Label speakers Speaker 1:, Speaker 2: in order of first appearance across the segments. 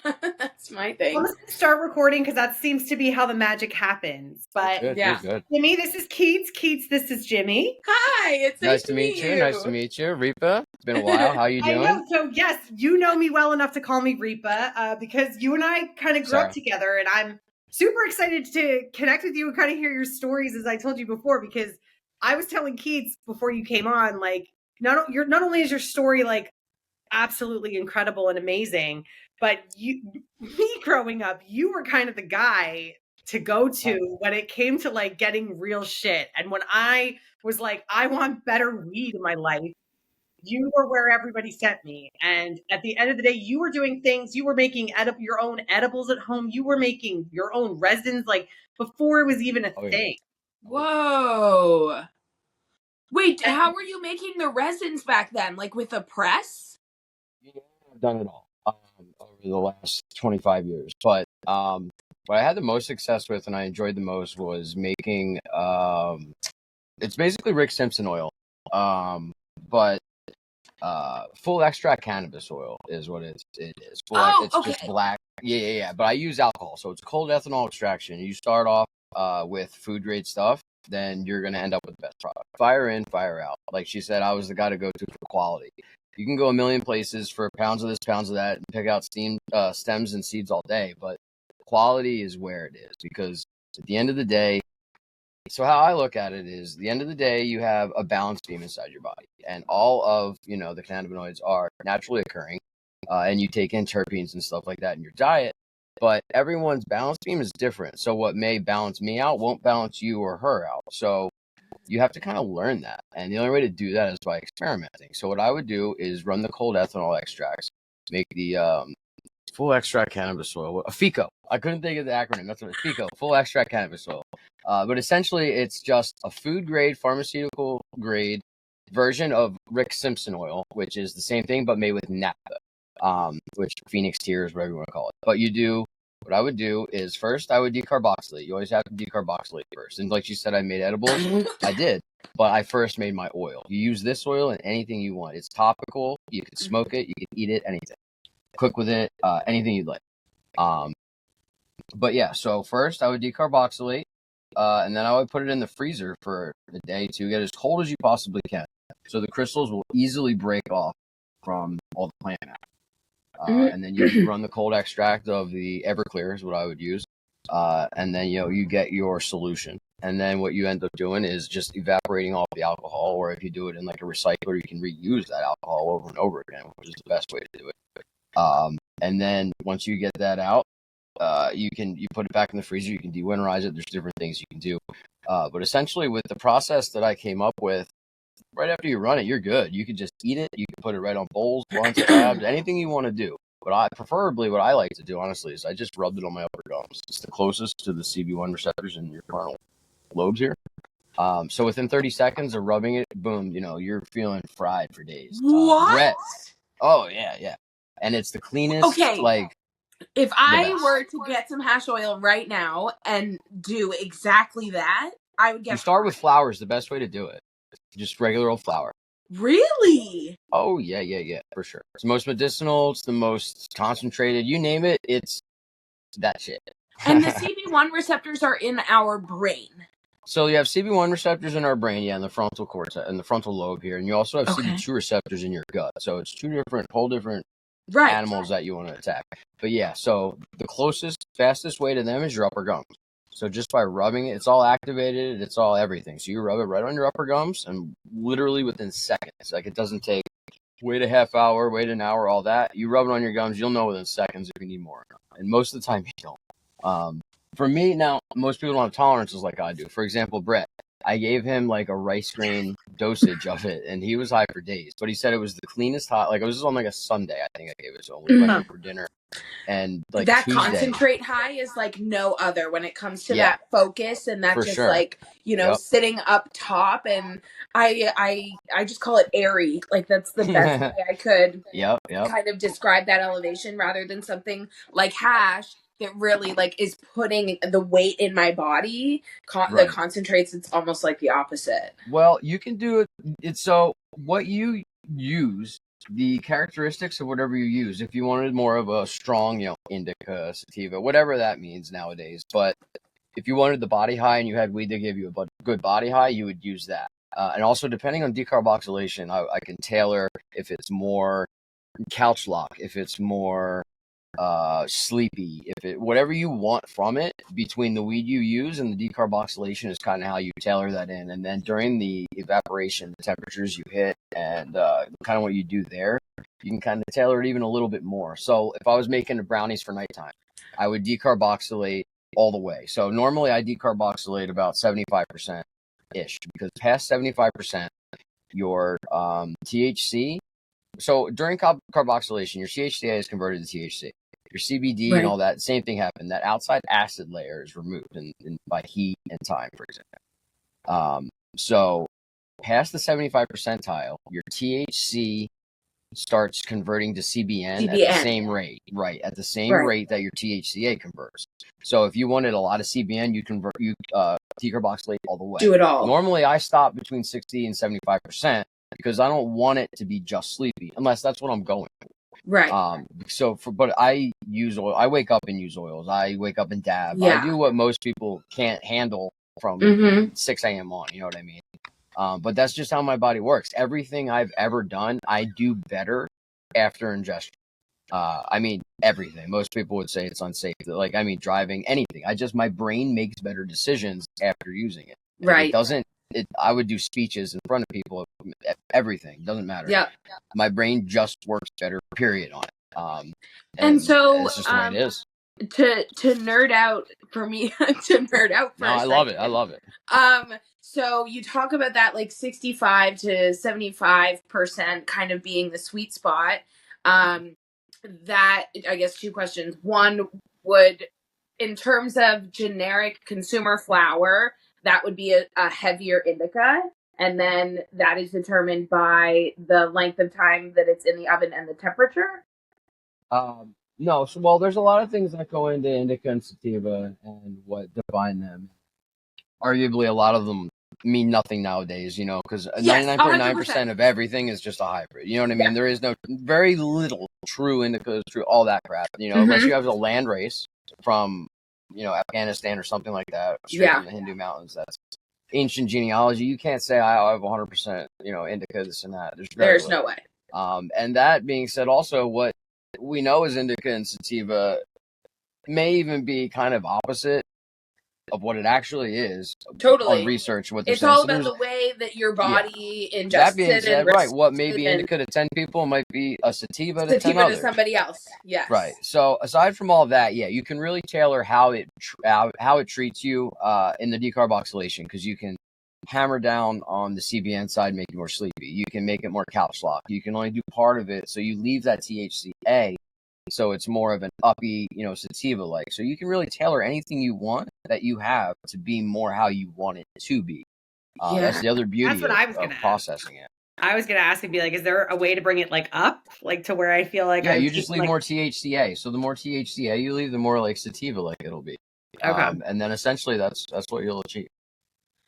Speaker 1: That's my thing.
Speaker 2: I'm just going to start recording because that seems to be how the magic happens. But
Speaker 3: Good,
Speaker 1: Yeah.
Speaker 3: good.
Speaker 2: Jimmy, this is Keats. Keats, this is Jimmy.
Speaker 1: Hi, it's nice to meet you.
Speaker 3: Nice to meet you, Reepa. It's been a while. How you doing?
Speaker 2: I know. So yes, you know me well enough to call me Reepa because you and I kind of grew up together, and I'm super excited to connect with you and kind of hear your stories, as I told you before, because I was telling Keats before you came on, like, not only is your story like absolutely incredible and amazing, but me growing up, you were kind of the guy to go to when it came to like getting real shit. And when I was like, I want better weed in my life, you were where everybody sent me. And at the end of the day, you were doing things. You were making your own edibles at home. You were making your own resins, like before it was even a thing.
Speaker 1: Whoa. Wait, how were you making the resins back then? Like with a press?
Speaker 3: Yeah, I've done it all over the last 25 years. But what I had the most success with and I enjoyed the most was making it's basically Rick Simpson oil. But full extract cannabis oil is what it is. It's
Speaker 1: okay.
Speaker 3: just black. Yeah. But I use alcohol, so it's cold ethanol extraction. You start off with food grade stuff, then you're gonna end up with the best product. Fire in, fire out. Like she said, I was the guy to go to for quality. You can go a million places for pounds of this, pounds of that, and pick out stems and seeds all day, but quality is where it is, because at the end of the day, so how I look at it is, the end of the day, you have a balance beam inside your body, and all of the cannabinoids are naturally occurring, and you take in terpenes and stuff like that in your diet. But everyone's balance beam is different. So what may balance me out won't balance you or her out. So you have to kind of learn that, and the only way to do that is by experimenting. So what I would do is run the cold ethanol extracts, make the full extract cannabis oil, a FECO. I couldn't think of the acronym. That's what it's FECO, full extract cannabis oil. But essentially, it's just a food grade, pharmaceutical grade version of Rick Simpson oil, which is the same thing but made with naphtha, which Phoenix tears, whatever you want to call it. But what I would do is first I would decarboxylate. You always have to decarboxylate first. And like you said, I made edibles. I did. But I first made my oil. You use this oil in anything you want. It's topical. You can smoke it. You can eat it. Anything. Cook with it. Anything you'd like. But yeah, so first I would decarboxylate. And then I would put it in the freezer for a day to get as cold as you possibly can. So the crystals will easily break off from all the plant matter. And then you run the cold extract of the Everclear is what I would use. And then, you get your solution. And then what you end up doing is just evaporating off the alcohol, or if you do it in like a recycler, you can reuse that alcohol over and over again, which is the best way to do it. And then once you get that out, you put it back in the freezer, you can de-winterize it. There's different things you can do. But essentially with the process that I came up with, right after you run it, you're good. You can just eat it. You can put it right on bowls, blunts, tabs, anything you want to do. But preferably what I like to do, honestly, is I just rubbed it on my upper gums. It's the closest to the CB1 receptors in your frontal lobes here. So within 30 seconds of rubbing it, boom, you're feeling fried for days.
Speaker 1: What?
Speaker 3: Red. Oh, yeah. And it's the cleanest,
Speaker 1: okay. If I were to get some hash oil right now and do exactly that, I would get...
Speaker 3: You start with flowers, the best way to do it. Just regular old flower.
Speaker 1: Really?
Speaker 3: Oh, yeah, for sure. It's the most medicinal. It's the most concentrated. You name it, it's that shit.
Speaker 1: And the CB1 receptors are in our brain.
Speaker 3: So you have CB1 receptors in our brain, in the frontal cortex, in the frontal lobe here. And you also have CB2 receptors in your gut. So it's whole different animals that you want to attack. But yeah, so the fastest way to them is your upper gums. So just by rubbing it, it's all activated, it's all everything. So you rub it right on your upper gums, and literally within seconds, like it doesn't take, wait a half hour, wait an hour, all that. You rub it on your gums, you'll know within seconds if you need more. And most of the time you don't. For me, now, most people don't have tolerances like I do. For example, Brett, I gave him like a rice grain dosage of it, and he was high for days. But he said it was the cleanest high. Like it was on like a Sunday, I think I gave it to him. We went out for dinner, and like
Speaker 1: that
Speaker 3: Tuesday,
Speaker 1: concentrate high is like no other when it comes to that focus and that just like sitting up top. And I just call it airy. Like that's the best way I could kind of describe that elevation, rather than something like hash that really like is putting the weight in my body. The concentrates, it's almost like the opposite.
Speaker 3: Well, you can do it. So what you use the characteristics of whatever you use. If you wanted more of a strong, indica, sativa, whatever that means nowadays. But if you wanted the body high and you had weed that gave you a good body high, you would use that. And also, depending on decarboxylation, I can tailor if it's more couch lock, if it's more sleepy, whatever you want from it, between the weed you use and the decarboxylation is kind of how you tailor that in. And then during the evaporation, the temperatures you hit and kind of what you do there, you can kind of tailor it even a little bit more. So if I was making the brownies for nighttime, I would decarboxylate all the way. So normally I decarboxylate about 75% ish, because past 75%, your THC. So during carboxylation, your CHCA is converted to THC. Your CBD and all that, same thing happened. That outside acid layer is removed by heat and time, for example. So past the 75 percentile, your THC starts converting to CBN at the same rate, at the same rate that your THCA converts. So if you wanted a lot of CBN, you decarboxylate all the way.
Speaker 1: Do it all.
Speaker 3: Normally, I stop between 60 and 75%. Because I don't want it to be just sleepy, unless that's what I'm going for.
Speaker 1: Right.
Speaker 3: But I use oil. I wake up and use oils. I wake up and dab.
Speaker 1: Yeah.
Speaker 3: I do what most people can't handle from 6 a.m. on. You know what I mean? But that's just how my body works. Everything I've ever done, I do better after ingestion. I mean, everything. Most people would say it's unsafe. Driving, anything. My brain makes better decisions after using it. And
Speaker 1: right.
Speaker 3: It doesn't. I would do speeches in front of people. Everything doesn't matter.
Speaker 1: Yeah.
Speaker 3: My brain just works better. Period on it.
Speaker 1: And so
Speaker 3: it's just the way it is.
Speaker 1: To nerd out for me,
Speaker 3: I love it. I love it.
Speaker 1: So you talk about that 65 to 75% kind of being the sweet spot. That, I guess, two questions. One would, in terms of generic consumer flower, that would be a heavier indica, and then that is determined by the length of time that it's in the oven and the temperature?
Speaker 3: No. So, there's a lot of things that go into indica and sativa and what define them. Arguably, a lot of them mean nothing nowadays, because 99.9% of everything is just a hybrid. You know what I mean? There is very little true indica, all that crap, unless you have a land race from Afghanistan or something like that, straight from the Hindu mountains. That's ancient genealogy. You can't say I have 100%, indica, this and that.
Speaker 1: There's no way.
Speaker 3: And that being said, also what we know is indica and sativa may even be kind of opposite of what it actually is.
Speaker 1: Totally.
Speaker 3: On research, what
Speaker 1: it's all about the way that your body ingests that being said,
Speaker 3: what may be indica to 10 people might be a sativa to 10 others.
Speaker 1: To somebody else. Yes.
Speaker 3: Right. So aside from all that, you can really tailor how it treats you in the decarboxylation, because you can hammer down on the CBN side, make it more sleepy. You can make it more couch lock. You can only do part of it, so you leave that THCA, so it's more of an uppy, sativa-like. So you can really tailor anything you want that you have to be more how you want it to be. That's the other beauty of processing it.
Speaker 2: I was going to ask and be like, is there a way to bring it up, to where I feel like
Speaker 3: you just leave more THCA. So the more THCA you leave, the more sativa-like it'll be.
Speaker 2: Okay.
Speaker 3: And then essentially that's what you'll achieve.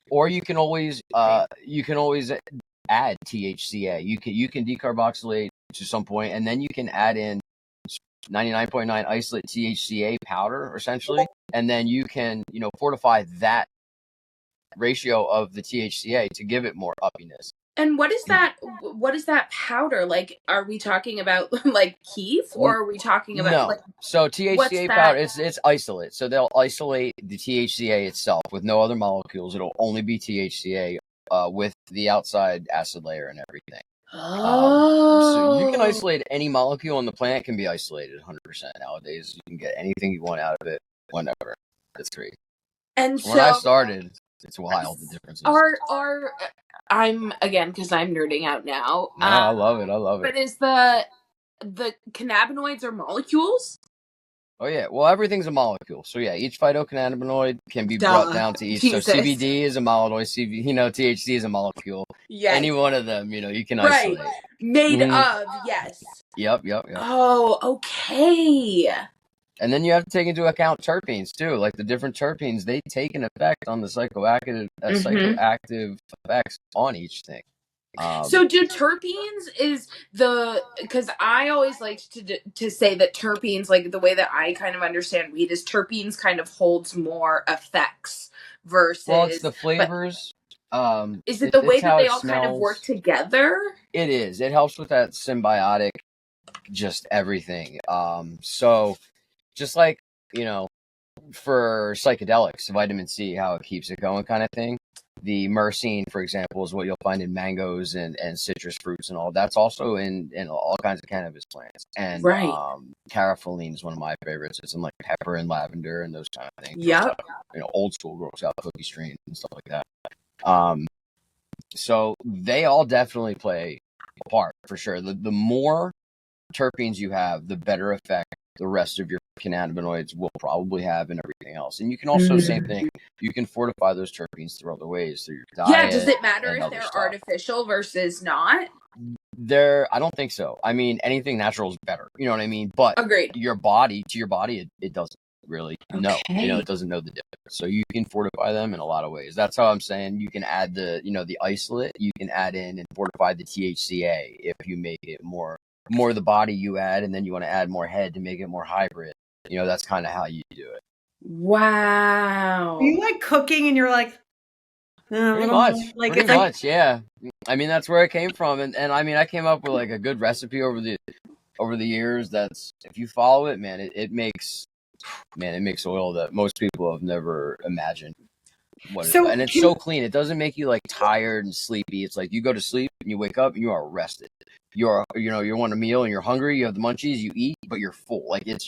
Speaker 3: Or you can always add THCA. You can decarboxylate to some point, and then you can add in 99.9 isolate THCA powder, essentially, and then you can fortify that ratio of the THCA to give it more uppiness.
Speaker 1: And what is that? What is that powder? Are we talking about keef, or are we talking about
Speaker 3: no? So THCA powder, it's isolate. So they'll isolate the THCA itself with no other molecules. It'll only be THCA with the outside acid layer and everything. So you can isolate any molecule on the plant. Can be isolated 100% nowadays. You can get anything you want out of it whenever. It's great.
Speaker 1: And
Speaker 3: when I started, it's wild, the differences.
Speaker 1: I'm again, because I'm nerding out now.
Speaker 3: No, I love it.
Speaker 1: But is the cannabinoids are molecules?
Speaker 3: Oh yeah, well everything's a molecule. So each phytocannabinoid can be brought down to each.
Speaker 1: Jesus.
Speaker 3: So CBD is a molecule. THC is a molecule.
Speaker 1: Yes.
Speaker 3: Any one of them, you can isolate.
Speaker 1: Made of, yes.
Speaker 3: Yep.
Speaker 1: Oh, okay.
Speaker 3: And then you have to take into account terpenes too. The different terpenes, they take an effect on the psychoactive effects on each thing.
Speaker 1: So do terpenes because I always liked to say that terpenes, like the way that I kind of understand weed is terpenes kind of holds more effects versus.
Speaker 3: Well, it's the flavors.
Speaker 1: Is it the way that
Speaker 3: how
Speaker 1: they
Speaker 3: it
Speaker 1: all kind of work
Speaker 3: smells.
Speaker 1: together?
Speaker 3: It is. It helps with that symbiotic, just everything. So just like, for psychedelics, vitamin C, how it keeps it going kind of thing. The myrcene, for example, is what you'll find in mangoes and citrus fruits and all. That's also in all kinds of cannabis plants. And
Speaker 1: Right.
Speaker 3: Carafilene is one of my favorites. It's in like pepper and lavender and those kind of things.
Speaker 1: Yep.
Speaker 3: Old school grows out cookie strain and stuff like that. So they all definitely play a part for sure. The more terpenes you have, the better effect the rest of your cannabinoids will probably have and everything else. And you can also, same thing, you can fortify those terpenes through other ways, through your diet.
Speaker 1: Yeah, does it matter if they're artificial versus not?
Speaker 3: I don't think so. I mean, anything natural is better. You know what I mean? But
Speaker 1: agreed.
Speaker 3: To your body, it doesn't really know. It doesn't know the difference. So you can fortify them in a lot of ways. That's how I'm saying you can add the isolate, you can add in and fortify the THCA if you make it more the body you add, and then you want to add more head to make it more hybrid. That's kind of how you do it.
Speaker 1: Wow.
Speaker 2: Are you like cooking and you're like,
Speaker 3: pretty much, yeah. I mean, that's where it came from, and I mean, I came up with like a good recipe over the years. That's, if you follow it, man, it makes oil that most people have never imagined. And it's so clean. It doesn't make you like tired and sleepy. It's like you go to sleep and you wake up and you are rested. You want a meal and you're hungry. You have the munchies. You eat, but you're full. Like it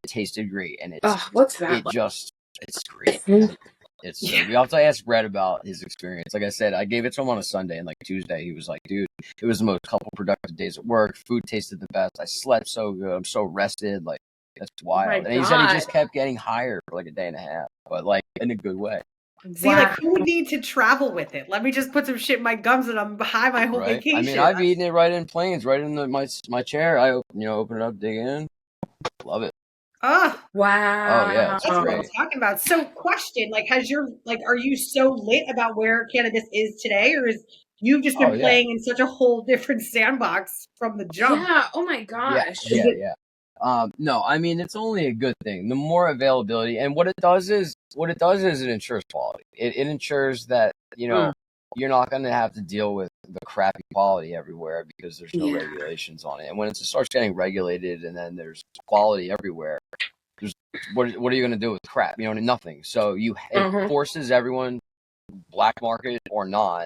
Speaker 3: tasted great, and
Speaker 1: what's that?
Speaker 3: It's great. We also asked Brett about his experience. Like I said, I gave it to him on a Sunday, and like Tuesday, he was like, "Dude, it was the most couple productive days at work. Food tasted the best. I slept so good. I'm so rested. Like that's wild." And he said he just kept getting higher for like a day and a half, but like in a good way.
Speaker 2: See, like, who would need to travel with it? Let me just put some shit in my gums and I'm high my whole vacation.
Speaker 3: I mean, I've eaten it right in planes, right in my chair. I open it up, dig in, love it.
Speaker 2: Oh
Speaker 1: wow!
Speaker 3: Oh yeah,
Speaker 2: that's what I'm talking about. So, question: like, are you so lit about where cannabis is today, or is you've just been playing in such a whole different sandbox from the jump?
Speaker 1: Yeah. Oh my gosh.
Speaker 3: Yeah. No, I mean, it's only a good thing. The more availability, and what it does is it ensures quality. It ensures that, you're not going to have to deal with the crappy quality everywhere because there's no regulations on it. And when it starts getting regulated and then there's quality everywhere, what are you going to do with crap? Nothing. So it forces everyone, black market or not,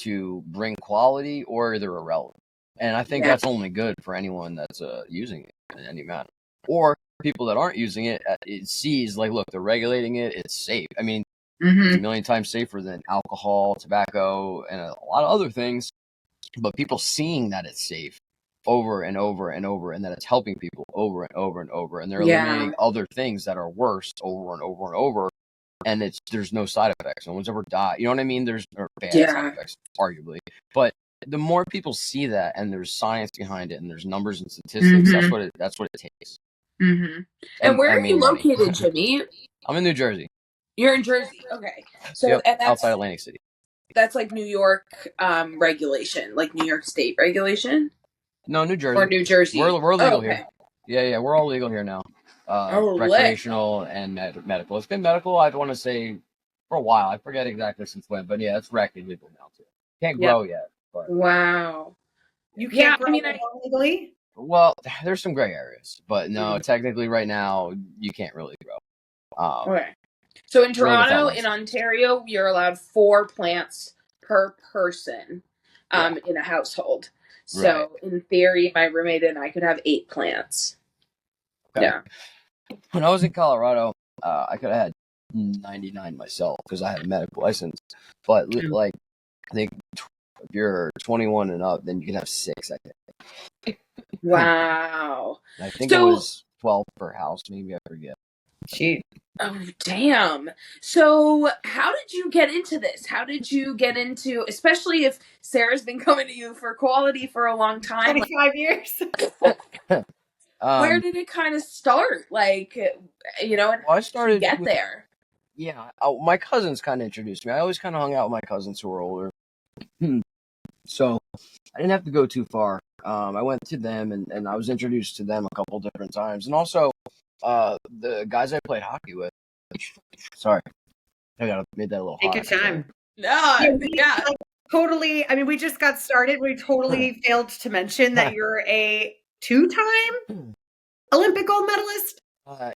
Speaker 3: to bring quality or they're irrelevant. And I think that's only good for anyone that's using it in any manner. Or people that aren't using it, it sees, like, look, they're regulating it, it's safe. I mean, it's a million times safer than alcohol, tobacco, and a lot of other things. But people seeing that it's safe over and over and over, and that it's helping people over and over and over, and they're eliminating other things that are worse over and over and over, and there's no side effects. No one's ever died. You know what I mean? There's bad side effects, arguably. But the more people see that, and there's science behind it, and there's numbers and statistics, that's what it takes.
Speaker 1: And where are you located, Jimmy?
Speaker 3: I'm in New Jersey.
Speaker 1: You're in Jersey, okay. So and that's
Speaker 3: outside Atlantic City.
Speaker 1: That's like New York regulation, like New York State regulation.
Speaker 3: No, New Jersey.
Speaker 1: Or New Jersey.
Speaker 3: We're legal here. Yeah, we're all legal here now. Recreational and medical. It's been medical, I want to say, for a while. I forget exactly since when, but yeah, it's rec legal now too. Can't grow yet. But.
Speaker 1: Wow.
Speaker 2: You can't grow legally?
Speaker 3: Well, there's some gray areas, but no, technically right now you can't really grow.
Speaker 1: Okay. So in Toronto, in Ontario, you're allowed 4 plants per person in a household. So in theory, my roommate and I could have 8 plants. Okay. Yeah.
Speaker 3: When I was in Colorado, I could have had 99 myself because I had a medical license. But like, I think if you're 21 and up, then you can have 6. I think.
Speaker 1: Wow.
Speaker 3: I think it was 12 per house. Maybe I forget.
Speaker 2: Gee.
Speaker 1: Oh, damn. So how did you get into this? How did you get into, especially if Sarah's been coming to you for quality for a long time?
Speaker 2: 25 years.
Speaker 1: Where did it kind of start? Like,
Speaker 3: I started
Speaker 1: to get there.
Speaker 3: Yeah. My cousins kind of introduced me. I always kind of hung out with my cousins who were older. So I didn't have to go too far. I went to them, and I was introduced to them a couple different times, and also the guys I played hockey with. Sorry, I gotta made that a little
Speaker 2: Take
Speaker 3: hot.
Speaker 2: your time.
Speaker 1: No, yeah.
Speaker 2: Like, totally. I mean, we just got started. We totally failed to mention that you're a 2-time Olympic gold medalist.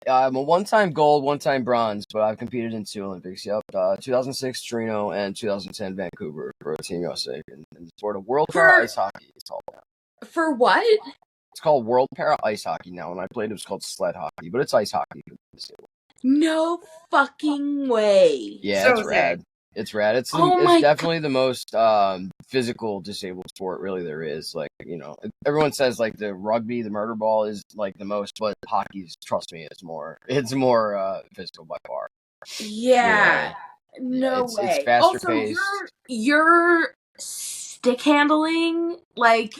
Speaker 3: I'm a one-time gold, one-time bronze, but I've competed in 2 Olympics. Yep, 2006 Torino and 2010 Vancouver for Team USA in the sport of World Para Ice Hockey. It's called now.
Speaker 1: For what?
Speaker 3: It's called World Para Ice Hockey now. When I played, it was called sled hockey, but it's ice hockey.
Speaker 1: No fucking way.
Speaker 3: Yeah,
Speaker 2: So
Speaker 3: it's rad. It's rad. It's definitely the most physical disabled sport really there is. Like, you know, everyone says like the rugby, the murder ball is like the most, but hockey's, trust me, it's more physical by far.
Speaker 1: Yeah. No way.
Speaker 3: It's faster
Speaker 1: also,
Speaker 3: paced.
Speaker 1: your stick handling is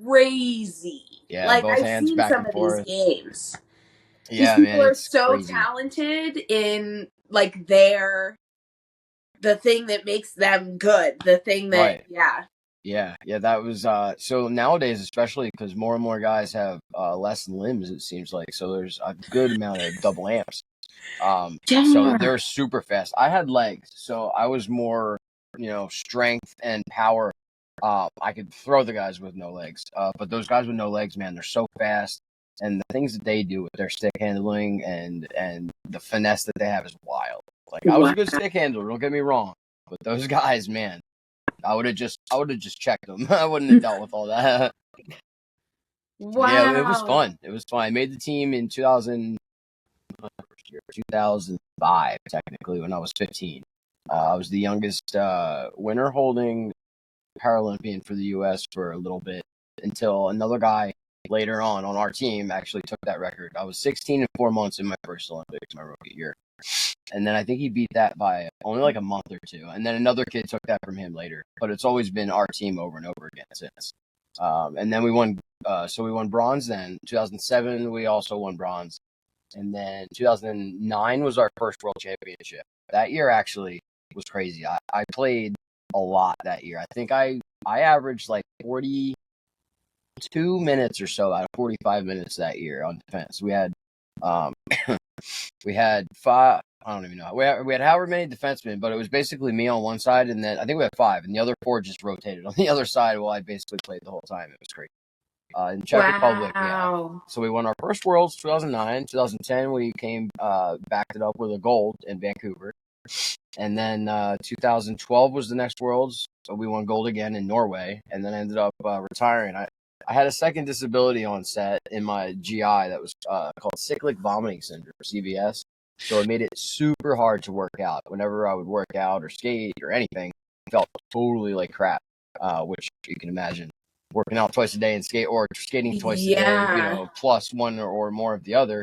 Speaker 1: crazy.
Speaker 3: Yeah,
Speaker 1: like
Speaker 3: both
Speaker 1: I've
Speaker 3: hands
Speaker 1: seen
Speaker 3: back
Speaker 1: some
Speaker 3: and
Speaker 1: of
Speaker 3: forth.
Speaker 1: these games.
Speaker 3: Yeah,
Speaker 1: these people
Speaker 3: man,
Speaker 1: are
Speaker 3: it's
Speaker 1: so
Speaker 3: crazy.
Speaker 1: talented in like the thing that makes them good. The thing that
Speaker 3: Yeah, that was so nowadays, especially because more and more guys have less limbs, it seems like. So there's a good amount of double amps. So they're super fast. I had legs, so I was more, strength and power. I could throw the guys with no legs. But those guys with no legs, man, they're so fast. And the things that they do with their stick handling and the finesse that they have is wild. Like, I was a good stick handler, don't get me wrong. But those guys, man, I would have just checked them. I wouldn't have dealt with all that.
Speaker 1: Wow.
Speaker 3: Yeah, it was fun. It was fun. I made the team in 2005, technically, when I was 15. I was the youngest winner holding Paralympian for the U.S. for a little bit until another guy later on our team actually took that record. I was 16 and 4 months in my first Olympics, my rookie year. And then I think he beat that by only like a month or 2. And then another kid took that from him later. But it's always been our team over and over again since. And then we won. So we won bronze then. 2007, we also won bronze. And then 2009 was our first world championship. That year actually was crazy. I played a lot that year. I think I averaged like 42 minutes or so out of 45 minutes that year on defense. We had we had 5. I don't even know. We had however many defensemen, but it was basically me on one side, and then I think we had 5, and the other 4 just rotated on the other side while I basically played the whole time. It was crazy. In Czech Republic, yeah. So we won our first Worlds 2009. 2010, we backed it up with a gold in Vancouver. And then 2012 was the next Worlds. So we won gold again in Norway, and then ended up retiring. I had a second disability on set in my GI that was called cyclic vomiting syndrome, CVS. So it made it super hard to work out. Whenever I would work out or skate or anything, it felt totally like crap, which you can imagine. Working out twice a day and skating twice a day, plus one or more of the other.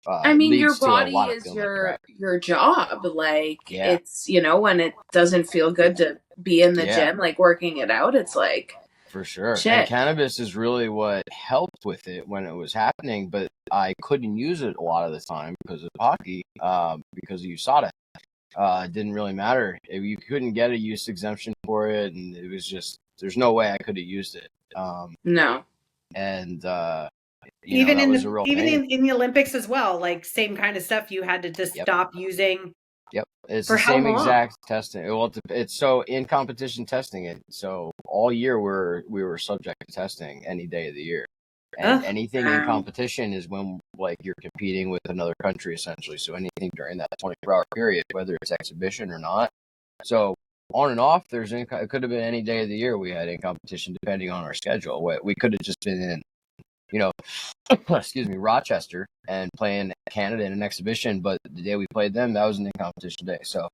Speaker 1: I mean, your body is your job. Like, it's, when it doesn't feel good to be in the gym, like working it out, it's like,
Speaker 3: for sure.
Speaker 1: Shit.
Speaker 3: And cannabis is really what helped with it when it was happening, but I couldn't use it a lot of the time because of hockey, because of USADA. It didn't really matter. You couldn't get a use exemption for it, and it was just, there's no way I could have used it.
Speaker 1: No.
Speaker 3: And
Speaker 2: even in the Olympics as well, like same kind of stuff. You had to just stop using.
Speaker 3: Yep, it's the same exact testing. Well, it's so in competition testing it. So all year we were subject to testing any day of the year, and anything in competition is when like you're competing with another country essentially. So anything during that 24-hour period, whether it's exhibition or not. So on and off, it could have been any day of the year we had in competition depending on our schedule. We could have just been in, Rochester and playing Canada in an exhibition, but the day we played them, that was an in-competition day. So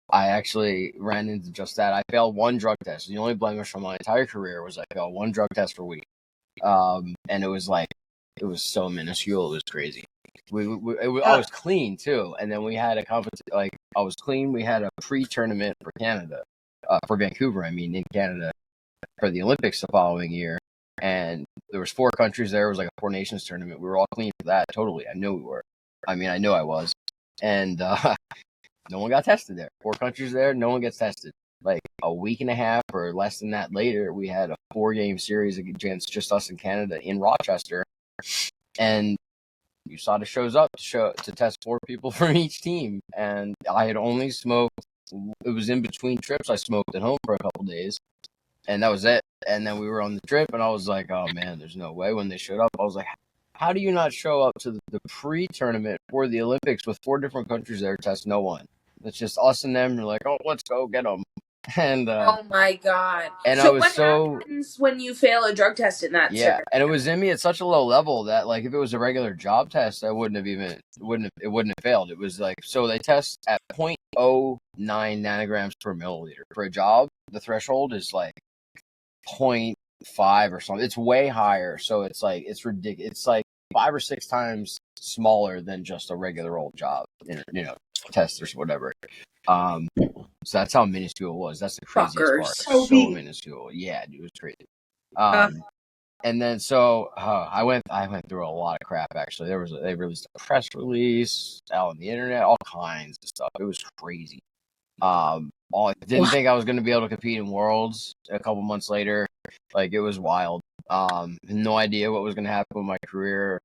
Speaker 3: I actually ran into just that. I failed 1 drug test. The only blemish from my entire career was I failed 1 drug test per week. And it was so minuscule. It was crazy. I was clean too. And then we had a competition, I was clean. We had a pre-tournament for Canada, for Vancouver, in Canada for the Olympics the following year. And there was 4 countries there. It was like a 4 nations tournament. We were all clean for that. Totally. I knew we were. I knew I was. And no one got tested there. 4 countries there. No one gets tested. Like, a week and a half or less than that later, we had a 4-game series against just us in Canada in Rochester, and USADA shows up to test 4 people from each team, and I had only smoked. It was in between trips. I smoked at home for a couple days, and that was it. And then we were on the trip, and I was like, oh man, there's no way. When they showed up, I was like, how do you not show up to the pre-tournament for the Olympics with 4 different countries there, test no one? It's just us and them. You're like, oh, let's go get them. And
Speaker 1: oh my God.
Speaker 3: And
Speaker 1: so
Speaker 3: I was
Speaker 1: what happens when you fail a drug test in that
Speaker 3: scenario? And it was in me at such a low level that, like, if it was a regular job test, I wouldn't have failed. It was like, so they test at 0.09 nanograms per milliliter for a job. The threshold is like 0.5 or something. It's way higher. So it's like, it's ridiculous. It's like 5 or 6 times smaller than just a regular old job, test or whatever. So that's how minuscule it was. That's the craziest part. So minuscule. Yeah, dude, it was crazy. And then so I went through a lot of crap. Actually, they released a press release out on the internet, all kinds of stuff. It was crazy. I didn't think I was going to be able to compete in Worlds. A couple months later, like, it was wild. No idea what was going to happen with my career.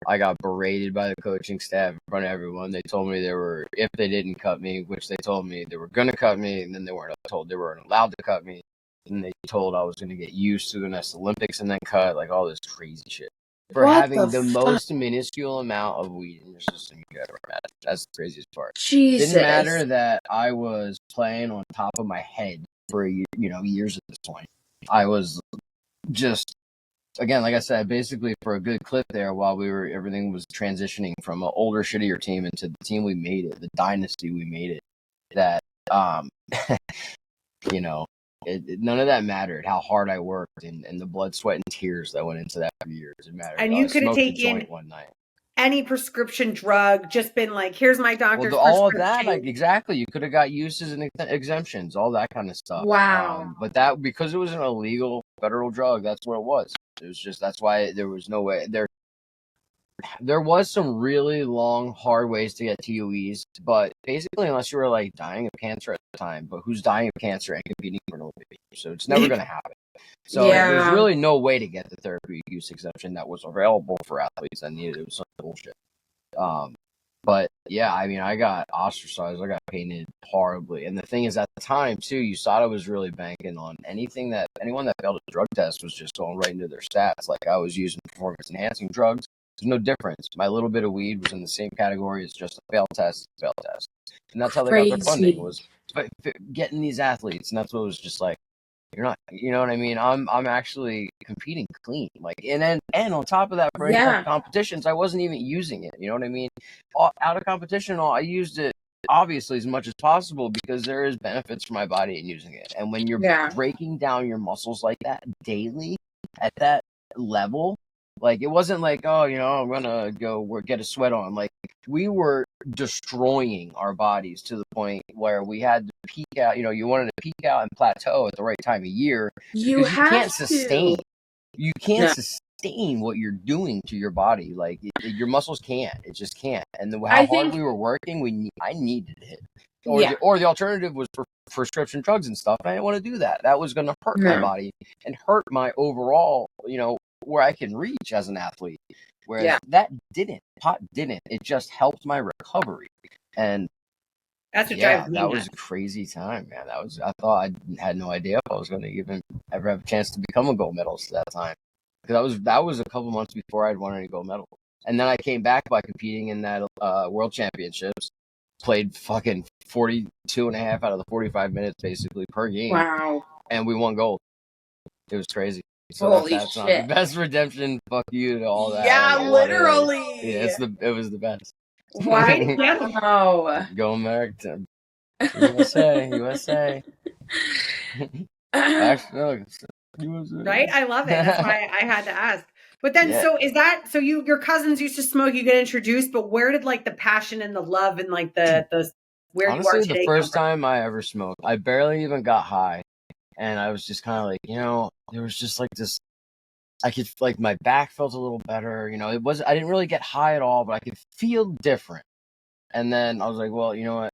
Speaker 3: I got berated by the coaching staff in front of everyone. They told me if they didn't cut me, which they told me they were going to cut me, and then they weren't told they weren't allowed to cut me. And they told I was going to get used to the next Olympics and then cut, like, all this crazy shit. For having the most minuscule amount of weed in your system you could ever imagine. That's the craziest part.
Speaker 1: Jesus.
Speaker 3: Didn't matter that I was playing on top of my head for years at this point. I was just, again, like I said, basically for a good clip there while everything was transitioning from an older, shittier team into the team we made it, the dynasty we made it, that, none of that mattered, how hard I worked and the blood, sweat, and tears that went into that for years. It mattered.
Speaker 2: And you could have taken
Speaker 3: one night.
Speaker 2: Any prescription drug, just been like, here's my doctor's
Speaker 3: prescription. All of that, like, exactly. You could have got uses and exemptions, all that kind of stuff.
Speaker 1: Wow.
Speaker 3: But that, because it was an illegal federal drug, that's what it was. It was just, that's why there was no way. There was some really long, hard ways to get TOEs, but basically, unless you were like dying of cancer at the time, but who's dying of cancer and competing for an Olympic Games? So it's never going to happen. So there's really no way to get the therapeutic use exemption that was available for athletes that needed it. It was some bullshit. But yeah, I mean, I got ostracized. I got painted horribly. And the thing is, at the time too, USADA was really banking on anyone that failed a drug test was just going right into their stats. Like, I was using performance enhancing drugs. There's no difference. My little bit of weed was in the same category as just a failed test. And that's how they got their funding, was getting these athletes. And that's what it was just like, you're not, you know what I mean? I'm actually competing clean. Like, and on top of that, for any competitions, I wasn't even using it. You know what I mean? Out of competition, I used it obviously as much as possible because there is benefits for my body in using it. And when you're breaking down your muscles like that daily at that level, like, it wasn't like, oh, I'm gonna go get a sweat on. Like, we were destroying our bodies to the point where we had to peak out. You wanted to peak out and plateau at the right time of year. You can't sustain. You can't sustain what you're doing to your body. Like, your muscles can't. It just can't. And how hard we were working, I needed it. Or the alternative was for prescription drugs and stuff. And I didn't want to do that. That was going to hurt my body and hurt my overall, where I can reach as an athlete. Whereas pot didn't. It just helped my recovery. And
Speaker 2: that's what drives me.
Speaker 3: That was a crazy time, man. I thought I had no idea if I was going to even ever have a chance to become a gold medalist at that time. Because that was a couple months before I'd won any gold medal. And then I came back by competing in that World Championships. Played fucking 42 and a half out of the 45 minutes basically per game.
Speaker 1: Wow.
Speaker 3: And we won gold. It was crazy. So
Speaker 1: holy
Speaker 3: that's
Speaker 1: shit.
Speaker 3: The best redemption, fuck you to all that.
Speaker 1: Yeah, literally.
Speaker 3: It was the best.
Speaker 1: Why? No.
Speaker 3: Go American. USA. Actually, USA.
Speaker 2: Right? I love it. That's why I had to ask. But then, so your cousins used to smoke, you get introduced, but where did like the passion and the love and like the where
Speaker 3: honestly,
Speaker 2: you are today?
Speaker 3: The first time I ever smoked, I barely even got high. And I was just kind of like, there was just like this, I could, like, my back felt a little better. I didn't really get high at all, but I could feel different. And then I was like, well, you know what?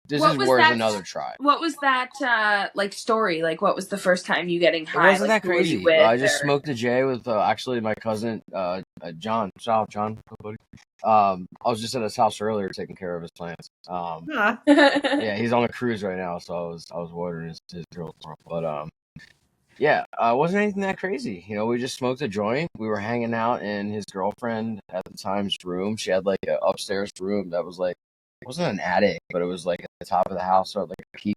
Speaker 3: This is worth another try.
Speaker 1: What was that like story? Like, what was the first time you getting high?
Speaker 3: It wasn't
Speaker 1: like,
Speaker 3: that crazy. I just smoked a J with actually my cousin John. Shout out, John, buddy. I was just at his house earlier taking care of his plants. Yeah, he's on a cruise right now, so I was watering his girl. But yeah, it wasn't anything that crazy. You know, we just smoked a joint. We were hanging out in his girlfriend at the time's room. She had like an upstairs room that was like, it wasn't an attic, but it was like at the top of the house, so like a peak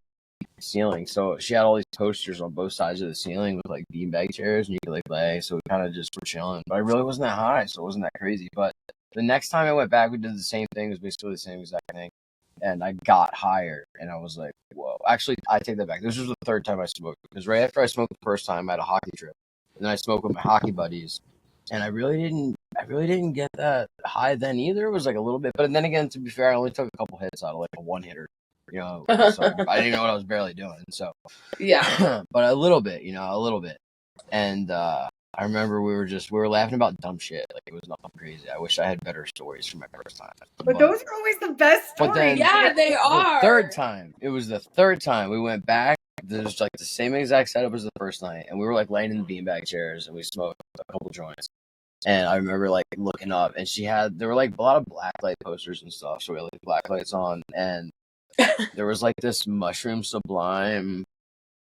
Speaker 3: ceiling. So she had all these posters on both sides of the ceiling with like beanbag chairs, and you could like lay. So we kind of just were chilling. But I really wasn't that high, so it wasn't that crazy. But the next time I went back, we did the same thing. It was basically the same exact thing. And I got higher, and I was like, whoa. Actually, I take that back. This was the third time I smoked. Because right after I smoked the first time, I had a hockey trip. And then I smoked with my hockey buddies. And I really didn't get that high then either. It was like a little bit. But then again, to be fair, I only took a couple hits out of like a one-hitter. You know, so I didn't even know what I was barely doing. So
Speaker 1: yeah.
Speaker 3: But a little bit, you know, a little bit. And I remember we were laughing about dumb shit. Like, it was nothing crazy. I wish I had better stories from my first time.
Speaker 2: But those are always the best stories.
Speaker 3: But then,
Speaker 1: yeah, they are.
Speaker 3: It was the third time we went back. There's like the same exact setup as the first night, and we were like laying in the beanbag chairs, and we smoked a couple joints. And I remember like looking up, and there were like a lot of blacklight posters and stuff. So we had like black lights on, and there was like this Mushroom Sublime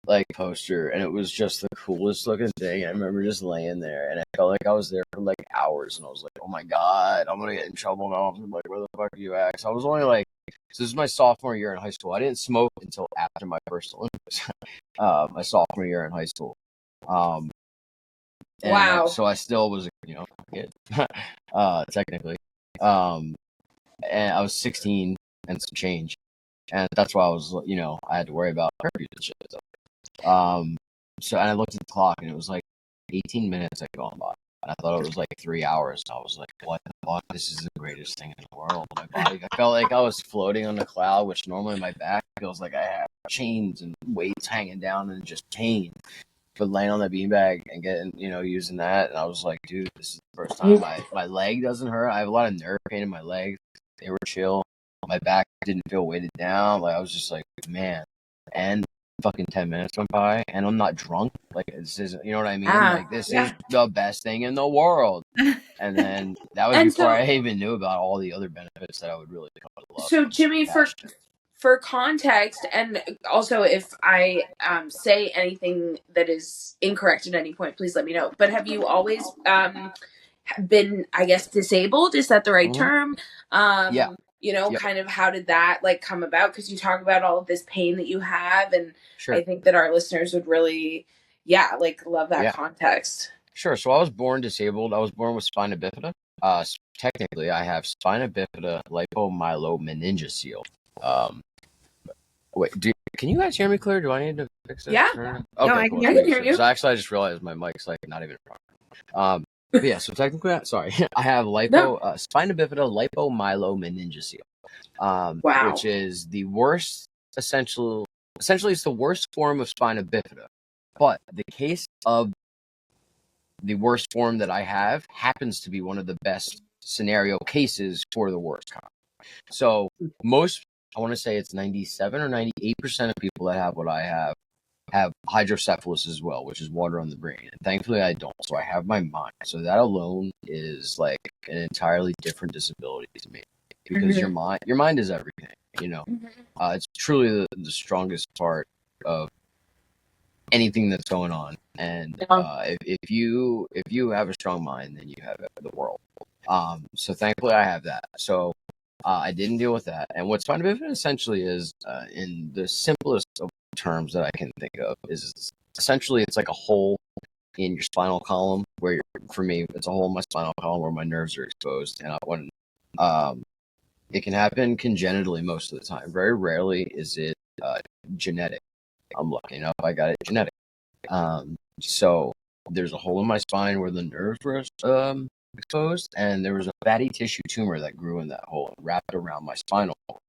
Speaker 3: like poster, and it was just the coolest looking thing. I remember just laying there, and I felt like I was there for like hours, and I was like, oh my god, I'm gonna get in trouble now. I'm like, where the fuck are you at? So I was only like, so this is my sophomore year in high school. I didn't smoke until after my first Olympics. My sophomore year in high school.
Speaker 1: Wow.
Speaker 3: So I still was, you know, a kid, technically. And I was 16 and some change, and that's why I was, you know, I had to worry about curfews and shit. So and I looked at the clock, and it was like 18 minutes had gone by. And I thought it was like 3 hours. And I was like, what the fuck? This is the greatest thing in the world. My body, I felt like I was floating on the cloud, which normally my back feels like I have chains and weights hanging down and just pain. But laying on the beanbag and getting, you know, using that, and I was like, dude, this is the first time my leg doesn't hurt. I have a lot of nerve pain in my legs. They were chill. My back didn't feel weighted down. Like, I was just like, man. And fucking 10 minutes went by, and I'm not drunk. Like, this isn't, you know what I mean? Like, this is the best thing in the world. And then that was before I even knew about all the other benefits that I would really come to love.
Speaker 1: So, Jimmy, for context, and also if I say anything that is incorrect at any point, please let me know. But have you always been, I guess, disabled? Is that the right term?
Speaker 3: Yeah.
Speaker 1: You know, kind of how did that like come about? Because you talk about all of this pain that you have, and I think that our listeners would really, like love that context.
Speaker 3: Sure. So I was born disabled. I was born with spina bifida. Technically, I have spina bifida lipomyelomeniingocele. Wait, can you guys hear me clear? Do I need to fix this?
Speaker 1: Yeah.
Speaker 3: Okay,
Speaker 2: no, I
Speaker 3: cool.
Speaker 2: can
Speaker 1: hear you.
Speaker 3: So actually, I just realized my mic's like not even in front. But yeah, so technically, sorry, I have spina bifida lipomyelomeniingocele, which is the worst, essentially it's the worst form of spina bifida. But the case of the worst form that I have happens to be one of the best scenario cases for the worst kind. So I want to say it's 97 or 98% of people that have what I have hydrocephalus as well, which is water on the brain. And thankfully I don't. So I have my mind. So that alone is like an entirely different disability to me, because your mind is everything, you know. It's truly the strongest part of anything that's going on. And if you have a strong mind, then you have the world. So thankfully I have that. So I didn't deal with that. And what spina bifida essentially is, in the simplest of terms that I can think of, is essentially it's like a hole in your spinal column where, for me, it's a hole in my spinal column where my nerves are exposed. And when it can happen congenitally most of the time. Very rarely is it genetic. I'm lucky enough I got it genetic. So there's a hole in my spine where the nerves were exposed, and there was a fatty tissue tumor that grew in that hole and wrapped around my spinal cord.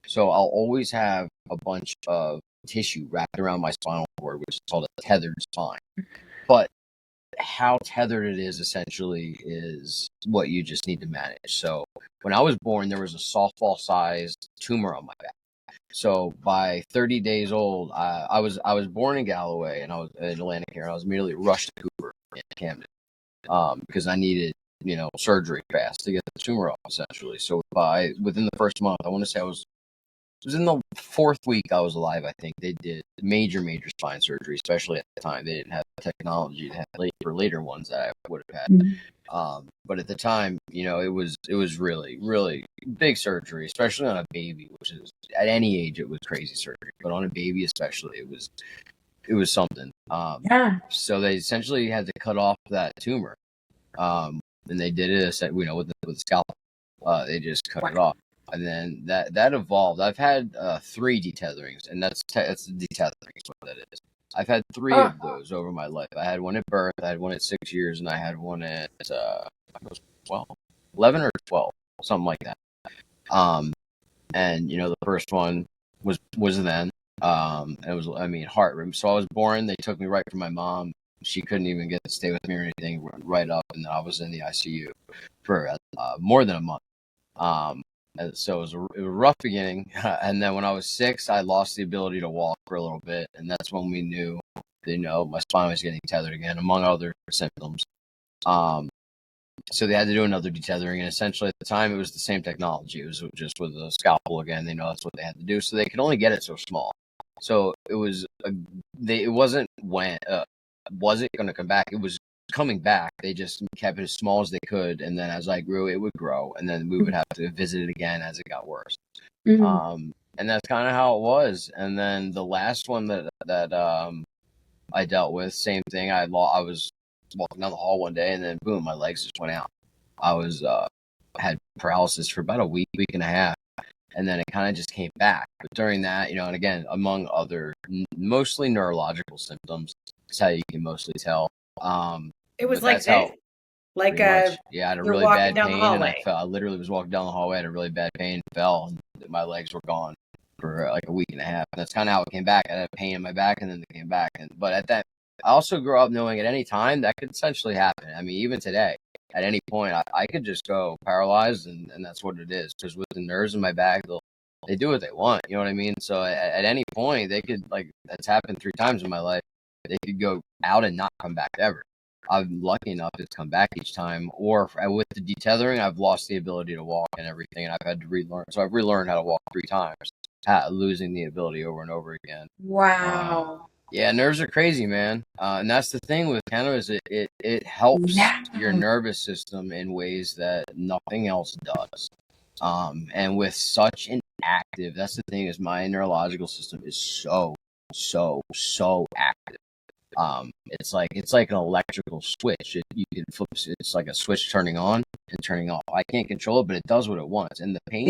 Speaker 3: So I'll always have a bunch of tissue wrapped around my spinal cord, which is called a tethered spine. But how tethered it is essentially is what you just need to manage. So when I was born, there was a softball-sized tumor on my back. So by 30 days old, I was born in Galloway, and I was in Atlantic here, and I was immediately rushed to Cooper in Camden, because I needed, surgery fast to get the tumor off, essentially. So within the first month, I want to say it was in the 4th week I was alive, I think. They did major spine surgery, especially at the time. They didn't have the technology to have later ones that I would have had. Mm-hmm. But at the time, it was really, really big surgery, especially on a baby, which is, at any age, it was crazy surgery. But on a baby especially, it was something. So they essentially had to cut off that tumor. And they did it, with the scalpel. They just cut it off. And then that evolved. I've had 3 detetherings, and that's detethering is what that is. I've had 3 of those over my life. I had one at birth, I had one at 6 years, and I had one at 11 or 12, something like that. And the first one was then. It was, heart. So I was born. They took me right from my mom. She couldn't even get to stay with me or anything. Right up, and then I was in the ICU for more than a month. And so it was a rough beginning. And then when I was 6, I lost the ability to walk for a little bit, and that's when we knew that, my spine was getting tethered again, among other symptoms. So they had to do another detethering, and essentially at the time it was the same technology. It was just with a scalpel again. They know that's what they had to do, so they could only get it so small. So it was it wasn't was it going to come back? It was coming back. They just kept it as small as they could, and then as I grew, it would grow, and then we would have to visit it again as it got worse. Mm-hmm. And that's kind of how it was. And then the last one that I dealt with, same thing. I was walking down the hall one day, and then boom, my legs just went out. I had paralysis for about a week and a half, and then it kind of just came back. But during that, and again, among other mostly neurological symptoms, that's how you can mostly tell.
Speaker 2: It was like this. Like
Speaker 3: I had a really bad pain, and I literally was walking down the hallway, I had a really bad pain, fell, and my legs were gone for like a week and a half. And that's kind of how it came back. I had a pain in my back, and then it came back. But at that, I also grew up knowing at any time that could essentially happen. I mean, even today, at any point, I could just go paralyzed, and that's what it is. Because with the nerves in my back, they do what they want. You know what I mean? So at any point, they could, like, that's happened 3 times in my life. They could go out and not come back ever. I'm lucky enough to come back each time. Or with the detethering, I've lost the ability to walk and everything, and I've had to relearn. So I've relearned how to walk 3 times, losing the ability over and over again.
Speaker 1: Wow.
Speaker 3: Yeah, nerves are crazy, man. And that's the thing with cannabis. It helps your nervous system in ways that nothing else does. And with such an active, that's the thing, is my neurological system is so active. It's like an electrical switch. You can flip. It's like a switch turning on and turning off. I can't control it, but it does what it wants. And the pain,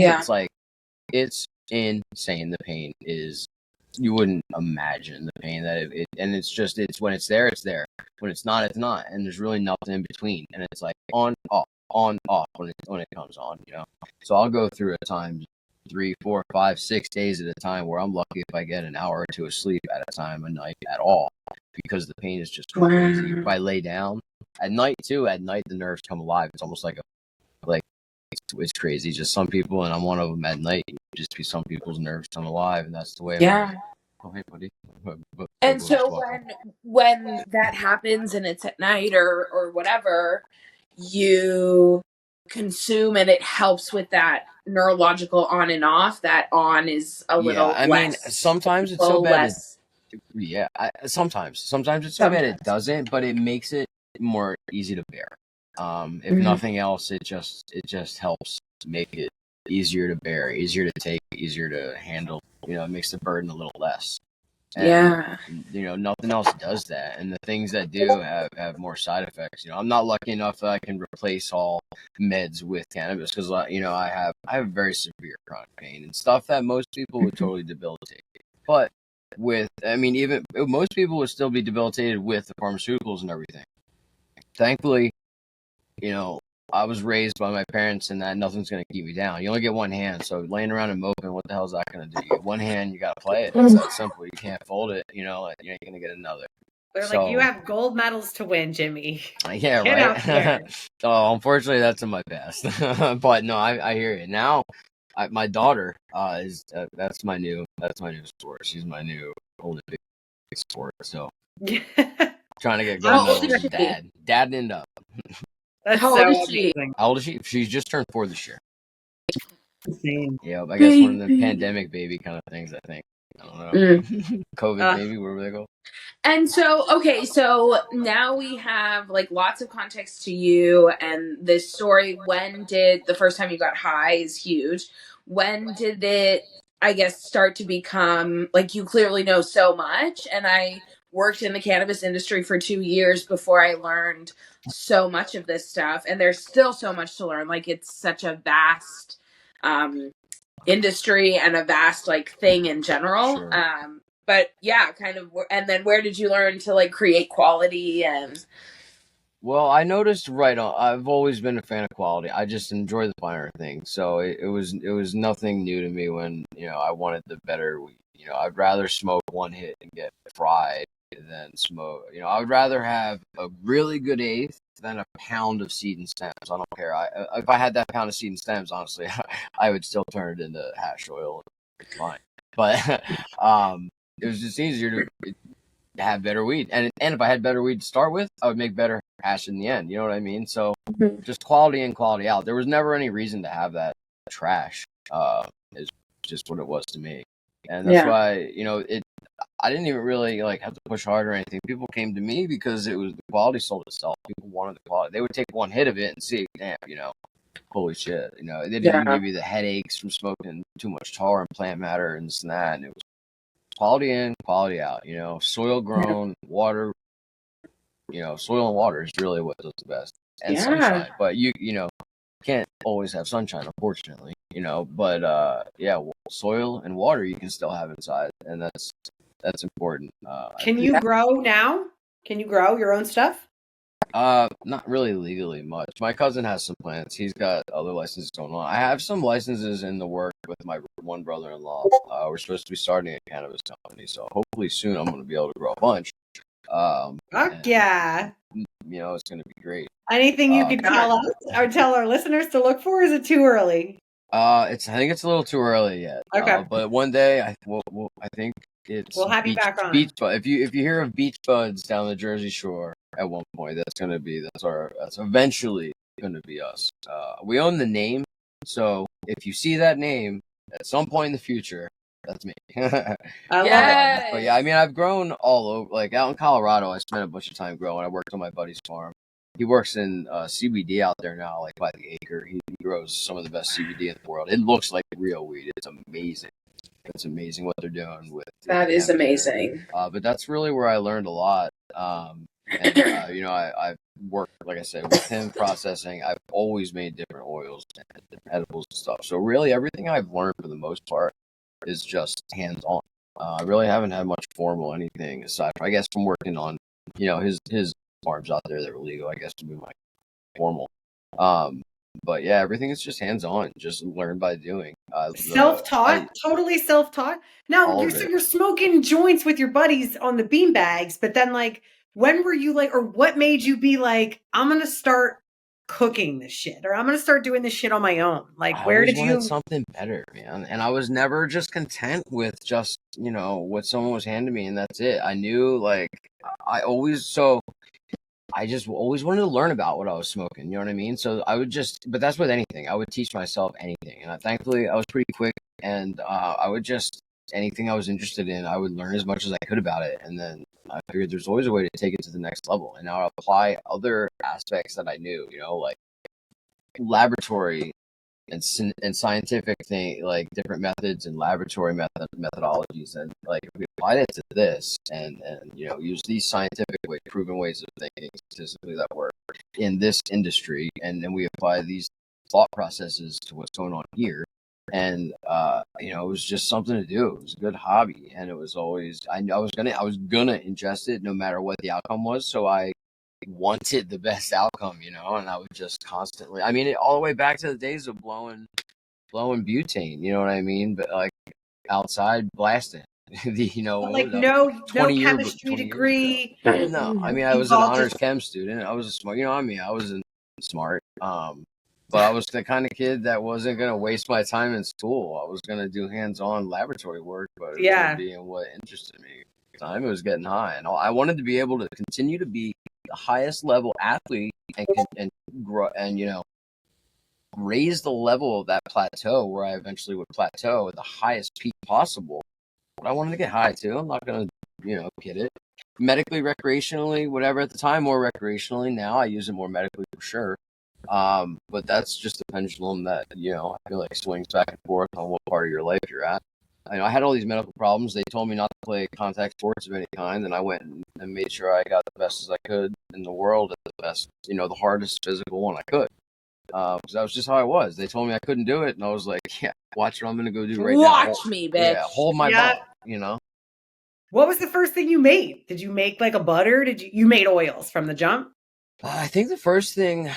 Speaker 3: it's insane. The pain is, you wouldn't imagine the pain that and it's when it's there, it's there. When it's not, it's not. And there's really nothing in between. And it's like on, off when it comes on, So I'll go through at times 3, 4, 5, 6 days at a time where I'm lucky if I get an hour or 2 of sleep at a time a night at all, because the pain is just crazy. If I lay down at night too, the nerves come alive. It's almost like it's crazy. Just some people, and I'm one of them, at night, just be some people's nerves come alive, and that's the way. Oh, hey, buddy.
Speaker 1: And so when that happens and it's at night or whatever, you consume and it helps with that neurological on and off. That on is a little less. I mean,
Speaker 3: sometimes it's so bad. Sometimes it's so bad it doesn't, but it makes it more easy to bear. If nothing else, it just helps make it easier to bear, easier to take, easier to handle. It makes the burden a little less. And, nothing else does that. And the things that do have more side effects. I'm not lucky enough that I can replace all meds with cannabis, because I have very severe chronic pain and stuff that most people would totally debilitate. But even most people would still be debilitated with the pharmaceuticals and everything. Thankfully, I was raised by my parents, and that nothing's going to keep me down. You only get one hand, so laying around and moping, what the hell is that going to do? You get one hand, you got to play it. It's that simple. You can't fold it, you ain't going to get another.
Speaker 2: They're like, you have gold medals to win, Jimmy.
Speaker 3: Yeah,
Speaker 2: Get out there.
Speaker 3: So unfortunately, that's in my past. But no, I hear it now. My daughter is that's my new sport. She's my new Olympic sport. So trying to get gold medals with dad. Dad ended up.
Speaker 2: That's
Speaker 1: How
Speaker 2: so
Speaker 1: old is she?
Speaker 2: amazing.
Speaker 3: How old is she? She's just turned 4 this year.
Speaker 2: Insane.
Speaker 3: Yeah, I guess one of the pandemic baby kind of things. I think. I don't know. COVID baby, whatever they go.
Speaker 1: And so, okay, so now we have like lots of context to you and this story. When did the first time you got high is huge. When did it, I guess, start to become like you clearly know so much? And I worked in the cannabis industry for 2 years before I learned so much of this stuff. And there's still so much to learn. Like it's such a vast industry and a vast like thing in general.
Speaker 3: Sure.
Speaker 1: But yeah, kind of. And then where did you learn to like create quality and?
Speaker 3: Well, I noticed right on. I've always been a fan of quality. I just enjoy the finer things. So it was nothing new to me when I wanted the better weed. I'd rather smoke one hit and get fried than smoke. I would rather have a really good eighth than a pound of seed and stems. I don't care. If I had that pound of seed and stems, honestly, I would still turn it into hash oil. It's fine. But it was just easier to have better weed. And if I had better weed to start with, I would make better hash in the end. You know what I mean? So just quality in, quality out. There was never any reason to have that trash. Is just what it was to me. And that's why, I didn't even really have to push hard or anything. People came to me because it was the quality sold itself. People wanted the quality. They would take one hit of it and see, damn, holy shit. They didn't give you the headaches from smoking too much tar and plant matter and this and that. And it was quality in, quality out. Soil grown, water. Soil and water is really what does the best. And sunshine. But you can't always have sunshine, unfortunately. But soil and water you can still have inside, and that's important.
Speaker 2: Can you grow now? Can you grow your own stuff?
Speaker 3: Not really legally much. My cousin has some plants. He's got other licenses going on. I have some licenses in the work with my one brother-in-law. We're supposed to be starting a cannabis company, so hopefully soon I'm going to be able to grow a bunch.
Speaker 2: Fuck yeah.
Speaker 3: It's going to be great.
Speaker 2: Anything you could tell us or tell our listeners to look for? Is it too early?
Speaker 3: I think it's a little too early yet.
Speaker 2: Okay.
Speaker 3: But one day I think it's
Speaker 2: we'll have you back on.
Speaker 3: Beach bud. If you hear of beach buds down the Jersey Shore at one point, that's eventually gonna be us. We own the name, so if you see that name at some point in the future, that's me.
Speaker 2: I love it.
Speaker 3: But yeah, I mean, I've grown all over. Like out in Colorado, I spent a bunch of time growing. I worked on my buddy's farm. He works in CBD out there now, like by the acre. He grows some of the best CBD in the world. It looks like real weed. It's amazing. It's amazing what they're doing with.
Speaker 1: That is amazing.
Speaker 3: But that's really where I learned a lot. I've worked, like I said, with him processing. I've always made different oils and edibles and stuff. So really, everything I've learned for the most part is just hands-on. I really haven't had much formal anything aside from, I guess, from working on, his farms out there that were legal, I guess, to be my formal. But yeah, everything is just hands-on, just learn by doing.
Speaker 2: Self-taught, totally self-taught. Now you're smoking joints with your buddies on the bean bags, but then when were you or what made you be like, I'm gonna start cooking this shit, or I'm gonna start doing this shit on my own? Where did you
Speaker 3: wanted something better, man? And I was never just content with just what someone was handing me, and that's it. I knew I just always wanted to learn about what I was smoking. You know what I mean? So I would but that's with anything. I would teach myself anything. And thankfully, I was pretty quick. And I would anything I was interested in, I would learn as much as I could about it. And then I figured there's always a way to take it to the next level. And now I'll apply other aspects that I knew, like laboratory and scientific thing, like different methods and laboratory methodologies, and if we apply it to this and use these scientific proven ways of thinking statistically that work in this industry, and then we apply these thought processes to what's going on here, and it was just something to do. It was a good hobby, and it was always I was gonna ingest it no matter what the outcome was, so I wanted the best outcome, and I would just constantly, all the way back to the days of blowing butane, you know what I mean? But outside blasting,
Speaker 2: Like no
Speaker 3: 20
Speaker 2: chemistry
Speaker 3: 20 years ago.
Speaker 2: degree.
Speaker 3: No, I mean, I was an honors chem student. I was a smart, I wasn't smart. But I was the kind of kid that wasn't going to waste my time in school. I was going to do hands-on laboratory work, but it was going to be in what interested me. At the time, it was getting high, and I wanted to be able to continue to be the highest level athlete and grow and raise the level of that plateau where I eventually would plateau at the highest peak possible. But I wanted to get high too. I'm not going to get it medically, recreationally, whatever. At the time, more recreationally. Now I use it more medically for sure. But that's just a pendulum that I feel like swings back and forth on what part of your life you're at. I had all these medical problems. They told me not to play contact sports of any kind, and I went and made sure I got the best as I could in the world at the best, the hardest physical one I could. Because that was just how I was. They told me I couldn't do it, and I was like, yeah, watch what I'm going to go do right now.
Speaker 1: Watch me, bitch.
Speaker 3: Yeah, hold my ball,
Speaker 2: What was the first thing you made? Did you make like a butter? You made oils from the jump?
Speaker 3: I think the first thing,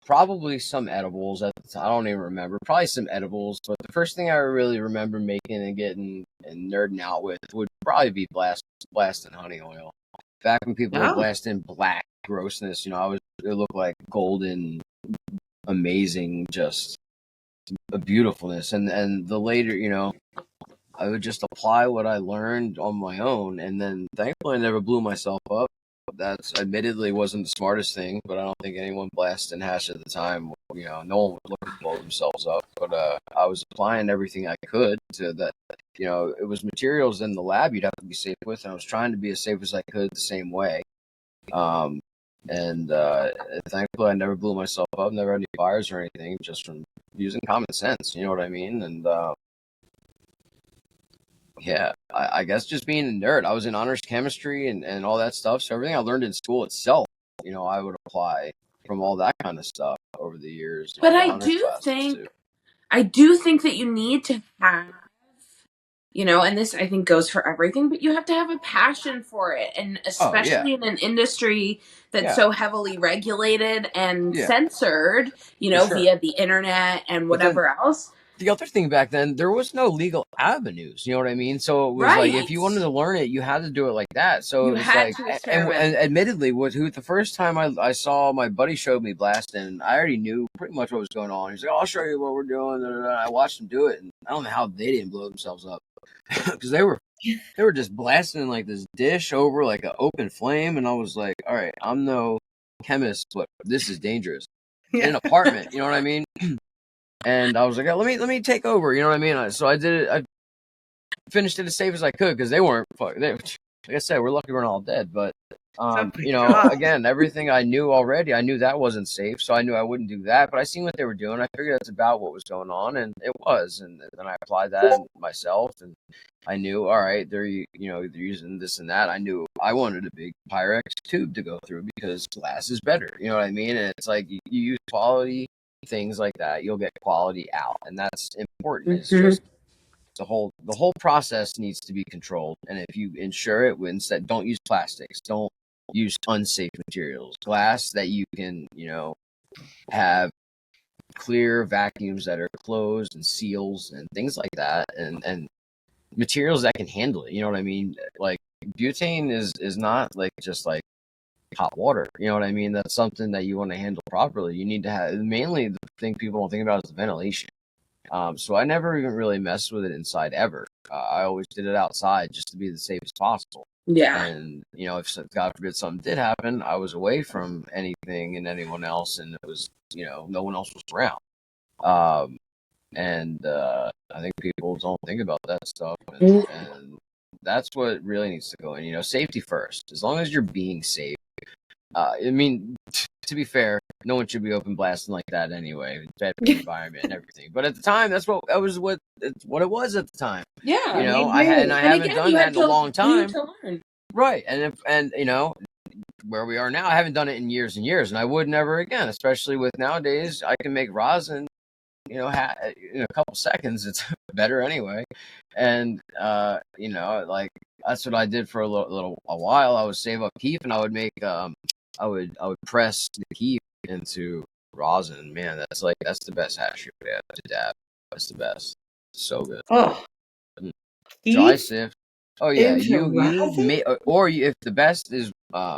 Speaker 3: probably some edibles. I don't even remember. Probably some edibles. But the first thing I really remember making and getting and nerding out with would probably be blasting honey oil. Back when people were blasting black grossness, it looked like golden, amazing, just a beautifulness. And the later, I would just apply what I learned on my own. And then thankfully I never blew myself up. That's admittedly wasn't the smartest thing, but I don't think anyone blasted hash at the time. No one was looking to blow themselves up. But I was applying everything I could to that. It was materials in the lab you'd have to be safe with, and I was trying to be as safe as I could the same way. And thankfully I never blew myself up, never had any fires or anything, just from using common sense. You know what I mean? And yeah, I guess just being a nerd. I was in honors chemistry and all that stuff. So everything I learned in school itself, I would apply from all that kind of stuff over the years.
Speaker 1: But I do think that you need to have, and this I think goes for everything, but you have to have a passion for it. And especially in an industry that's so heavily regulated and censored, via the internet and whatever else.
Speaker 3: The other thing back then, there was no legal avenues. You know what I mean? So it was like if you wanted to learn it, you had to do it like that. So it was like, and admittedly, the first time I saw my buddy showed me blasting, I already knew pretty much what was going on. He's like, "I'll show you what we're doing." And I watched him do it, and I don't know how they didn't blow themselves up because they were just blasting like this dish over like an open flame, and I was like, "All right, I'm no chemist, but this is dangerous." In an apartment, you know what I mean? And I was like, let me take over. You know what I mean? So I did it. I finished it as safe as I could because they weren't. Like I said, we're lucky we're not all dead. But again, everything I knew already, I knew that wasn't safe, so I knew I wouldn't do that. But I seen what they were doing. I figured that's about what was going on, and it was. And then I applied that myself, and I knew, all right, they're using this and that. I knew I wanted a big Pyrex tube to go through because glass is better. You know what I mean? And it's like you use quality things like that, you'll get quality out, and that's important. It's just the whole process needs to be controlled, and if you ensure it, instead, don't use plastics, don't use unsafe materials, glass that you can have clear vacuums that are closed and seals and things like that, and materials that can handle it. You know what I mean? Like butane is not like just like hot water. You know what I mean? That's something that you want to handle properly. You need to have, mainly the thing people don't think about is the ventilation. So I never even really messed with it inside ever. I always did it outside just to be the safest possible.
Speaker 1: Yeah.
Speaker 3: And, if God forbid something did happen, I was away from anything and anyone else, and it was, no one else was around. And I think people don't think about that stuff. And that's what really needs to go in, safety first. As long as you're being safe. I mean, to be fair, no one should be open blasting like that anyway. It's bad for the environment and everything. But at the time, that was what it was at the time.
Speaker 1: Yeah,
Speaker 3: I haven't done that in a long time. Right, and where we are now, I haven't done it in years and years, and I would never again. Especially with nowadays, I can make rosin, in a couple seconds. It's better anyway, and like that's what I did for a while. I would save up keef, and I would make I would press the keef into rosin. Man, that's the best hash to dab. That's the best. So good.
Speaker 2: Oh,
Speaker 3: dry sift. Oh yeah, you
Speaker 2: rosin?
Speaker 3: make, or if the best is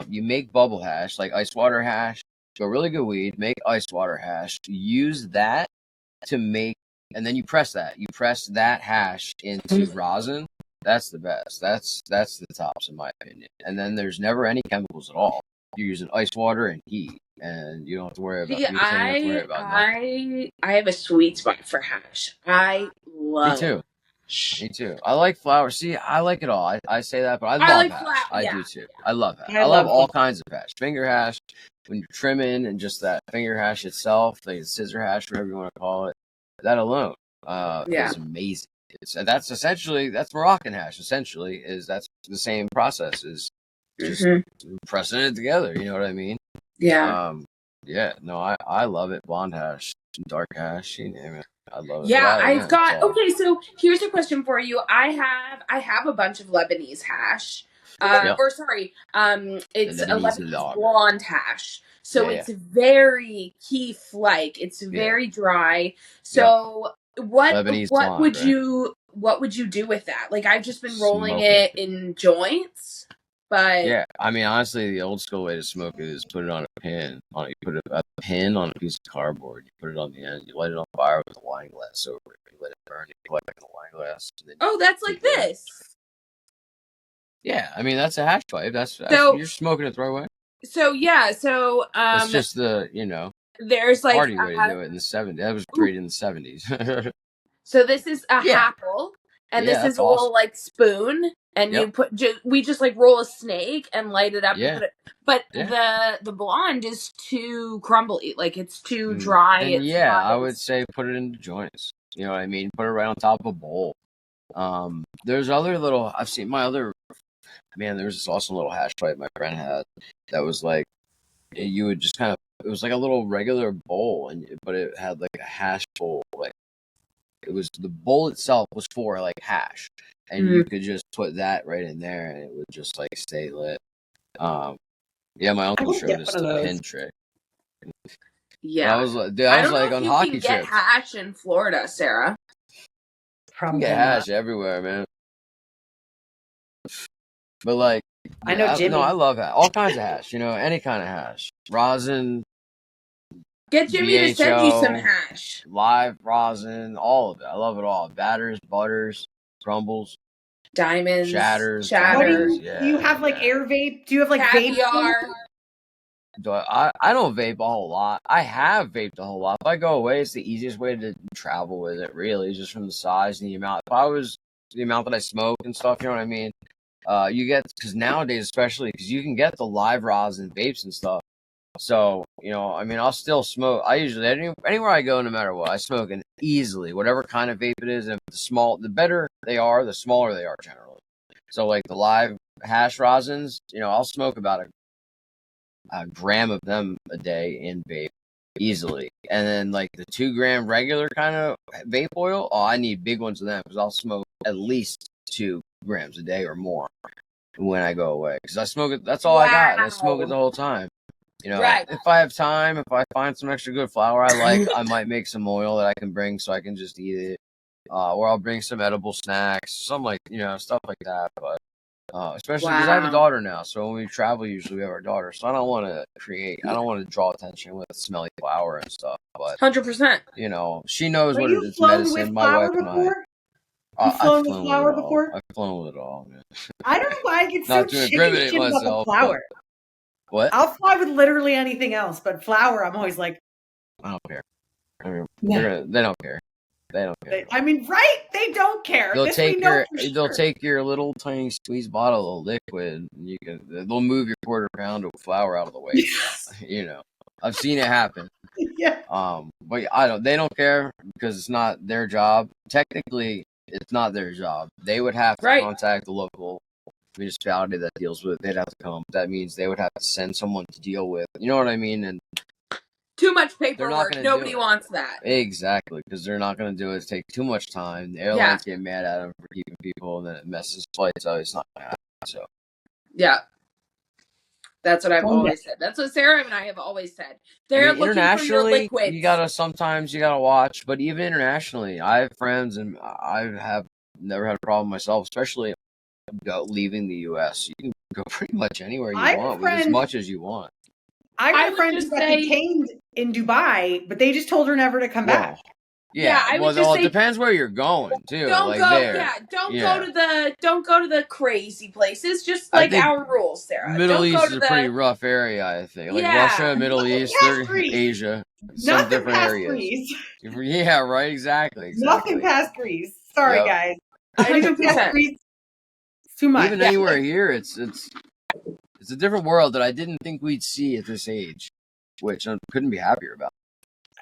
Speaker 3: you make bubble hash, like ice water hash. So really good weed, make ice water hash. Use that to make, and then you press that. You press that hash into rosin. That's the best. That's the tops in my opinion. And then there's never any chemicals at all. You're using ice water and heat, and you don't have to worry about.
Speaker 1: See,
Speaker 3: You don't have to worry about nothing.
Speaker 1: I have a sweet spot for hash. I
Speaker 3: Me
Speaker 1: love
Speaker 3: too.
Speaker 1: hash.
Speaker 3: Me too. I like flour. See, I like it all. I say that, but I
Speaker 1: I
Speaker 3: love
Speaker 1: like
Speaker 3: hash.
Speaker 1: flour.
Speaker 3: I
Speaker 1: Yeah.
Speaker 3: do too. I love hash.
Speaker 2: I
Speaker 3: I love
Speaker 2: love
Speaker 3: all
Speaker 2: flour.
Speaker 3: kinds of hash. Finger hash, when you're trimming, and just that finger hash itself, like scissor hash, whatever you want to call it. That alone is amazing. That's Moroccan hash. Essentially, that's the same process. Is just pressing it together. You know what I mean?
Speaker 1: Yeah.
Speaker 3: Yeah. No, I love it. Blonde hash, dark hash. You name it. I love it.
Speaker 1: Yeah,
Speaker 3: It's
Speaker 1: okay, so here's a question for you. I have a bunch of Lebanese hash. Or sorry, it's a Lebanese blonde hash. So it's very keef like. It's very dry. So what
Speaker 3: Lebanese
Speaker 1: what
Speaker 3: blonde,
Speaker 1: what would you do with that? Like I've just been rolling it in joints, but
Speaker 3: yeah, I mean honestly, the old school way to smoke it is put it on a pin. You put a pin on a piece of cardboard. You put it on the end. You light it on fire with a wine glass over it. You let it burn. You collect it in a wine glass.
Speaker 1: oh, that's like this.
Speaker 3: Yeah, I mean that's a hash pipe. That's you're smoking it the right way.
Speaker 1: So yeah, so
Speaker 3: it's just the
Speaker 1: there's like
Speaker 3: party way to do it in the 70s. That was created in the 70s.
Speaker 1: So this is a apple, and this is a little like spoon, and you put we just like roll a snake and light it up. And put it, but the blonde is too crumbly, like it's too dry.
Speaker 3: And I would say put it into joints. You know what I mean? Put it right on top of a bowl. There's other little. I've seen my other. Man, there was this awesome little hash pipe my friend had that was like you would just kind of. It was like a little regular bowl, but it had like a hash bowl. Like it was the bowl itself was for like hash, and you could just put that right in there, and it would just like stay lit. My uncle showed us the pin trick.
Speaker 1: Yeah,
Speaker 3: I was like on hockey trips.
Speaker 1: Get hash in Florida, Sarah.
Speaker 3: Probably get hash everywhere, man. But like,
Speaker 2: I know Jimmy.
Speaker 3: I love hash. All kinds of hash. Any kind of hash. Rosin.
Speaker 1: Get Jimmy to send you some hash.
Speaker 3: Live rosin, all of it. I love it all. Batters, butters, crumbles,
Speaker 1: diamonds,
Speaker 3: shatters.
Speaker 2: Do you have like air vape? Do you have like
Speaker 1: caviar?
Speaker 3: I don't vape a whole lot. I have vaped a whole lot. If I go away, it's the easiest way to travel with it, really, just from the size and the amount. If I was the amount that I smoke and stuff, you know what I mean? You get, because nowadays, especially, because you can get the live rosin vapes and stuff. So, I mean, I'll still smoke. I usually, anywhere I go, no matter what, I smoke and easily, whatever kind of vape it is. And the better they are, the smaller they are generally. So, like the live hash rosins, I'll smoke about a gram of them a day in vape easily. And then, like the 2 gram regular kind of vape oil, I need big ones of them because I'll smoke at least 2 grams a day or more when I go away. Because I smoke it, that's all I got. And I smoke it the whole time. If I have time, if I find some extra good flour I like, I might make some oil that I can bring so I can just eat it. Or I'll bring some edible snacks, some like, stuff like that. But especially because I have a daughter now. So when we travel, usually we have our daughter. So I don't want to draw attention with smelly flour and stuff. But
Speaker 1: 100%.
Speaker 3: She knows what it is. Medicine. My wife and I.
Speaker 2: You've flown with flour before?
Speaker 3: I've flown with it all. Man.
Speaker 2: I don't know why I get so chicken about the flour.
Speaker 3: What?
Speaker 2: I'll fly with literally anything else, but flour, I'm always like,
Speaker 3: I don't care. I mean, they don't care. They don't care.
Speaker 2: I mean, right? They don't care.
Speaker 3: They'll take your little tiny squeeze bottle of liquid. And they'll move your quarter pound of flour out of the way. I've seen it happen.
Speaker 2: Yeah.
Speaker 3: But they don't care because it's not their job. Technically, it's not their job. They would have to contact the local municipality that deals with it. They'd have to come. That means they would have to send someone to deal with. You know what I mean? And
Speaker 1: too much paperwork. Nobody wants that.
Speaker 3: Exactly, because they're not going to do it. It takes too much time. The airlines get mad at them for keeping people, and then it messes flights up. It's not going to happen. So.
Speaker 1: Yeah. That's what I've always said. That's what Sarah and I have always said. They're looking for your liquids.
Speaker 3: Sometimes you gotta watch, but even internationally, I have friends and I have never had a problem myself, especially leaving the U.S. You can go pretty much anywhere you want with as much as you want.
Speaker 2: I got a friend who got detained in Dubai, but they just told her never to come back.
Speaker 3: Yeah, it depends where you're going too.
Speaker 1: Don't go to the crazy places. Just like our rules, Sarah.
Speaker 3: Middle East is a pretty rough area, I think. Like Russia, Middle East, Asia, some different areas. Yeah, right. Exactly.
Speaker 2: Nothing past Greece. Sorry, guys. Anything past Greece, too much.
Speaker 3: Even anywhere here, it's a different world that I didn't think we'd see at this age, which I couldn't be happier about.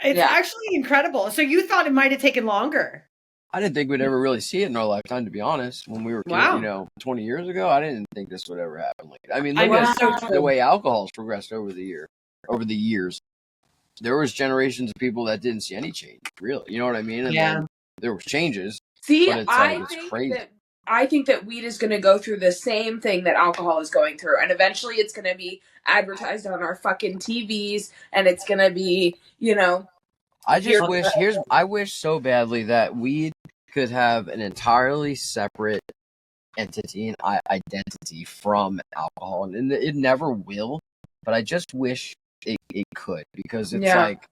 Speaker 2: It's actually incredible. So you thought it might have taken longer?
Speaker 3: I didn't think we'd ever really see it in our lifetime, to be honest. When we were, 20 years ago, I didn't think this would ever happen. Like, I mean, look at the way alcohol's progressed over the years. There was generations of people that didn't see any change, really. You know what I mean? And then there was changes.
Speaker 1: See, but it's crazy. I think that weed is going to go through the same thing that alcohol is going through. And eventually it's going to be advertised on our fucking TVs. And it's going to be,
Speaker 3: I wish so badly that weed could have an entirely separate entity and identity from alcohol. And it never will. But I just wish it could. Because it's like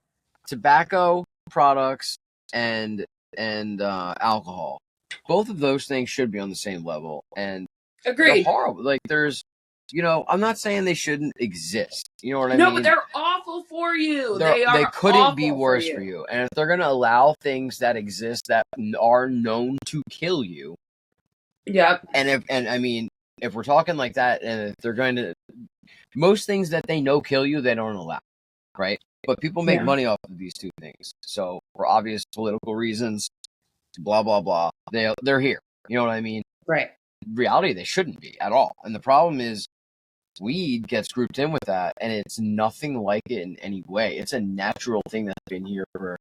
Speaker 3: tobacco products and alcohol. Both of those things should be on the same level, and
Speaker 1: agreed.
Speaker 3: They're horrible. Like there's, I'm not saying they shouldn't exist. You know what I mean?
Speaker 1: No, but they're awful for you. They
Speaker 3: couldn't be worse for you. And if they're going to allow things that exist that are known to kill you, and if we're talking like that, and if they're going to, most things that they know kill you, they don't allow, right? But people make money off of these two things. So for obvious political reasons. Blah blah blah. They're here. You know what I mean?
Speaker 2: Right.
Speaker 3: In reality, they shouldn't be at all. And the problem is, weed gets grouped in with that, and it's nothing like it in any way. It's a natural thing that's been here for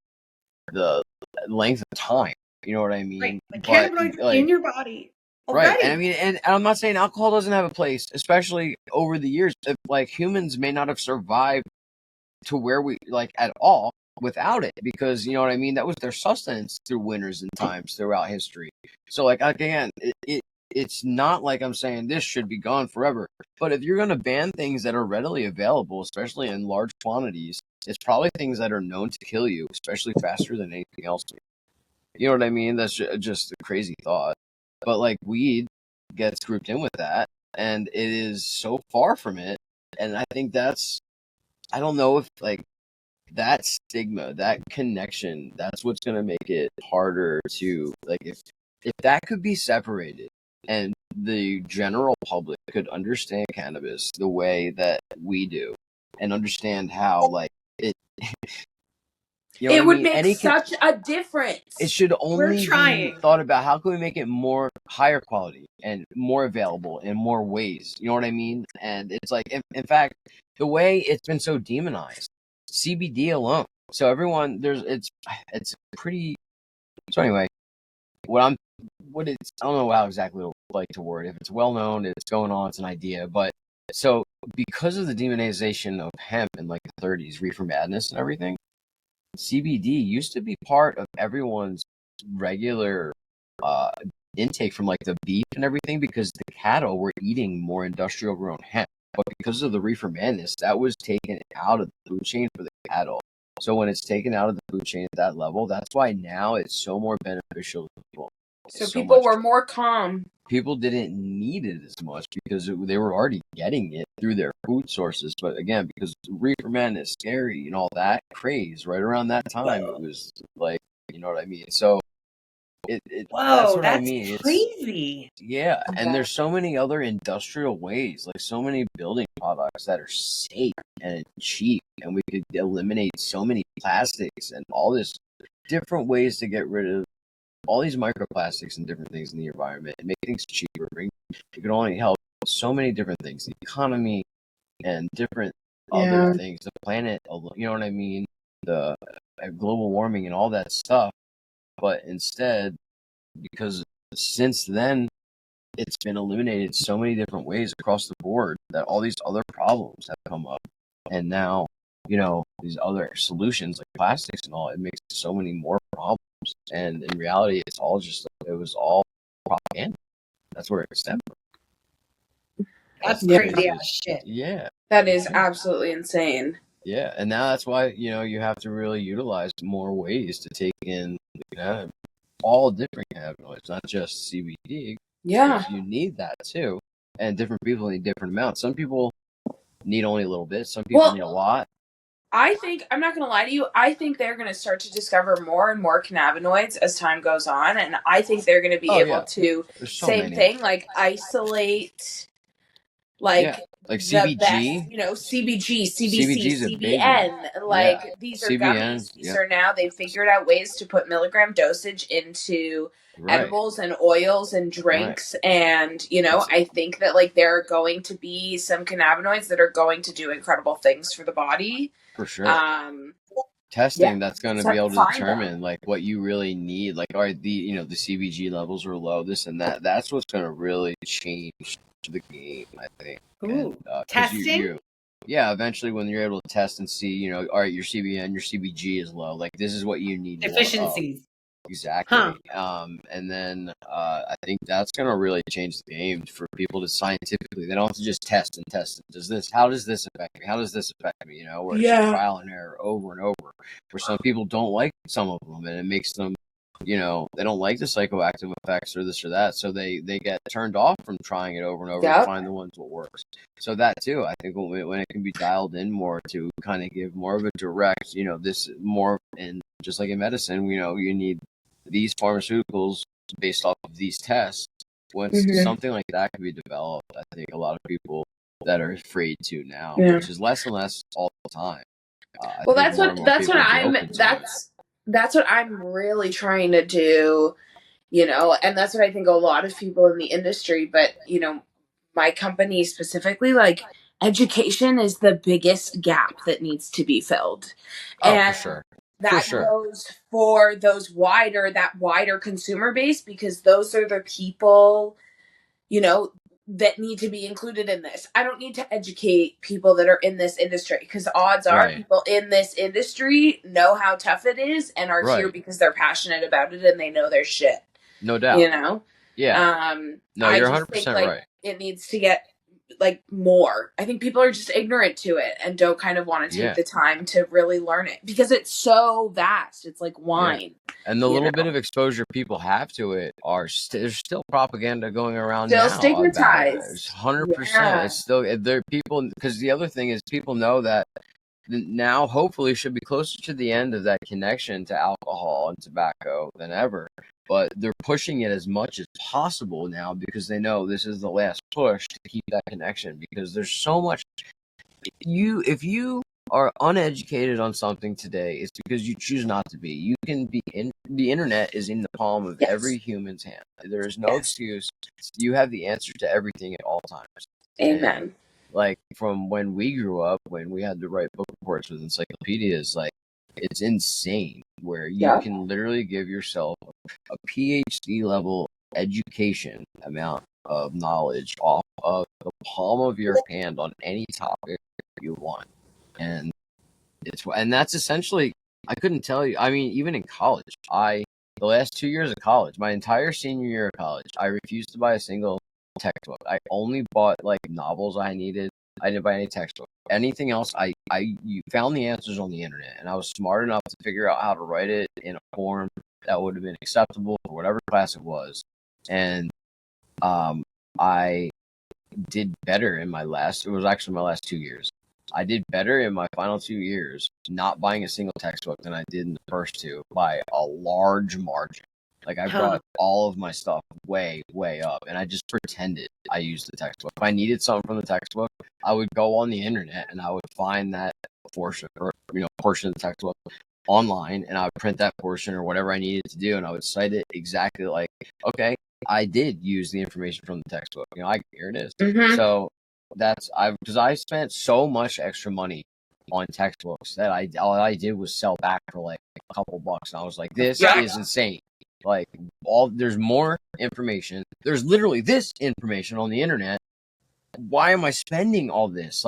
Speaker 3: the length of time. You know what I mean?
Speaker 2: Right. Like cannabinoids in your body.
Speaker 3: Already. Right. And I mean, and I'm not saying alcohol doesn't have a place, especially over the years. If, humans may not have survived to where we at all without it, because you know what I mean, that was their sustenance through winters and times throughout history. So again, it's not like I'm saying this should be gone forever, but if you're going to ban things that are readily available, especially in large quantities, it's probably things that are known to kill you, especially faster than anything else. You know what I mean? That's just a crazy thought. But weed gets grouped in with that, and it is so far from it. And I think I don't know if that stigma, that connection, that's what's going to make it harder to, if that could be separated and the general public could understand cannabis the way that we do and understand how, it,
Speaker 1: it would make such a difference.
Speaker 3: It should only be thought about how can we make it more higher quality and more available in more ways. You know what I mean? And it's in fact, the way it's been so demonized, CBD alone. So everyone, it's pretty. So anyway, I don't know how exactly to word. If it's well known, it's going on, it's an idea. But so because of the demonization of hemp in the 30s, reefer madness and everything, CBD used to be part of everyone's regular intake from the beef and everything, because the cattle were eating more industrial grown hemp. But because of the reefer madness, that was taken out of the food chain for the cattle. So when it's taken out of the food chain at that level, that's why now it's so more beneficial to people.
Speaker 1: So people were more calm.
Speaker 3: People didn't need it as much because they were already getting it through their food sources. But again, because reefer madness, scary, and all that craze, right around that time, it was you know what I mean? So that's what I mean.
Speaker 2: It's crazy.
Speaker 3: Yeah, and there's so many other industrial ways, so many building products that are safe and cheap, and we could eliminate so many plastics and all this different ways to get rid of all these microplastics and different things in the environment and make things cheaper. It could only help so many different things, the economy and different other things, the planet, you know what I mean? The global warming and all that stuff. But instead, because since then, it's been eliminated so many different ways across the board that all these other problems have come up. And now, these other solutions like plastics and all, it makes so many more problems. And in reality, it's all just, it was all propaganda. That's where it stemmed from.
Speaker 2: That's crazy ass shit.
Speaker 3: Yeah.
Speaker 1: That is absolutely insane.
Speaker 3: Yeah, and now that's why, you have to really utilize more ways to take in all different cannabinoids, not just CBD.
Speaker 1: Yeah.
Speaker 3: You need that too. And different people need different amounts. Some people need only a little bit. Some people need a lot.
Speaker 1: I think, I'm not going to lie to you, I think they're going to start to discover more and more cannabinoids as time goes on. And I think they're going to be able to, same thing, like isolate, like CBG, the best, CBG, CBC, CBN, these are gummies. These are now, they've figured out ways to put milligram dosage into edibles and oils and drinks. And, I think that there are going to be some cannabinoids that are going to do incredible things for the body.
Speaker 3: For sure. Testing that's going to be able to determine what you really need. Like, are the CBG levels are low, this and that. That's what's going to really change the game, I think.
Speaker 2: Ooh, and, testing?
Speaker 3: Eventually when you're able to test and see, all right, your CBN, your CBG is low. Like, this is what you need.
Speaker 2: Deficiencies.
Speaker 3: Exactly. And then I think that's going to really change the game for people to scientifically, they don't have to just test and test. How does this affect me? How does this affect me? Where it's just trial and error over and over. Where some people don't like some of them and it makes them, they don't like the psychoactive effects or this or that. So they get turned off from trying it over and over to find the ones that works. So that too, I think when it can be dialed in more to kind of give more of a direct, this more, and just like in medicine, you need these pharmaceuticals based off of these tests. Once something like that can be developed, I think a lot of people that are afraid to now, which is less and less all the time.
Speaker 1: That's what I'm really trying to do, and that's what I think a lot of people in the industry, but my company specifically, education is the biggest gap that needs to be filled.
Speaker 3: For sure.
Speaker 1: That goes for that wider consumer base, because those are the people, that need to be included in this. I don't need to educate people that are in this industry, because odds are people in this industry know how tough it is and are here because they're passionate about it and they know their shit.
Speaker 3: No doubt. Yeah. No, you're 100% right.
Speaker 1: It needs to get more. I think people are just ignorant to it and don't kind of want to take the time to really learn it, because it's so vast. It's like wine.
Speaker 3: And the little bit of exposure people have to it there's still propaganda going around
Speaker 1: still
Speaker 3: now.
Speaker 1: Stigmatized.
Speaker 3: 100%. It's still, there are people, because the other thing is people know that now hopefully should be closer to the end of that connection to alcohol and tobacco than ever. But they're pushing it as much as possible now because they know this is the last push to keep that connection, because there's so much. If you are uneducated on something today, it's because you choose not to be. You can be the internet is in the palm of every human's hand. There is no excuse. You have the answer to everything at all times.
Speaker 1: Amen.
Speaker 3: And, from when we grew up, when we had to write book reports with encyclopedias, it's insane where you can literally give yourself a PhD level education amount of knowledge off of the palm of your hand on any topic you want. And that's essentially, I couldn't tell you. I mean, even in college, the last 2 years of college, my entire senior year of college, I refused to buy a single textbook. I only bought novels I needed. I didn't buy any textbook. Anything else, you found the answers on the internet, and I was smart enough to figure out how to write it in a form that would have been acceptable for whatever class it was. And I did better in it was actually my last 2 years. I did better in my final 2 years not buying a single textbook than I did in the first two by a large margin. I brought all of my stuff way, way up, and I just pretended I used the textbook. If I needed something from the textbook, I would go on the internet and I would find that portion of the textbook online, and I would print that portion or whatever I needed to do, and I would cite it exactly okay, I did use the information from the textbook. Here it is. So because I spent so much extra money on textbooks that all I did was sell back for a couple bucks, and I was like, this is insane. There's more information. There's literally this information on the internet. Why am I spending all this?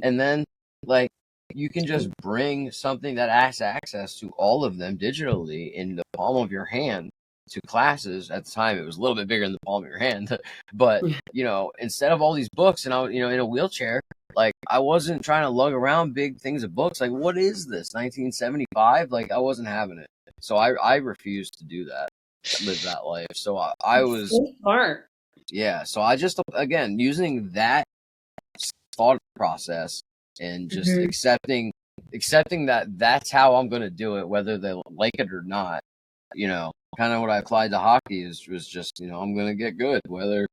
Speaker 3: And then you can just bring something that has access to all of them digitally in the palm of your hand to classes. At the time, it was a little bit bigger than the palm of your hand, but instead of all these books, and I was in a wheelchair, like I wasn't trying to lug around big things of books. Like, what is this 1975? Like, I wasn't having it, so I refused to do that, live that life. So I was
Speaker 2: so smart.
Speaker 3: Yeah, so I just, again, using that thought process and just accepting that that's how I'm going to do it, whether they like it or not. Kind of what I applied to hockey was just, I'm going to get good, whether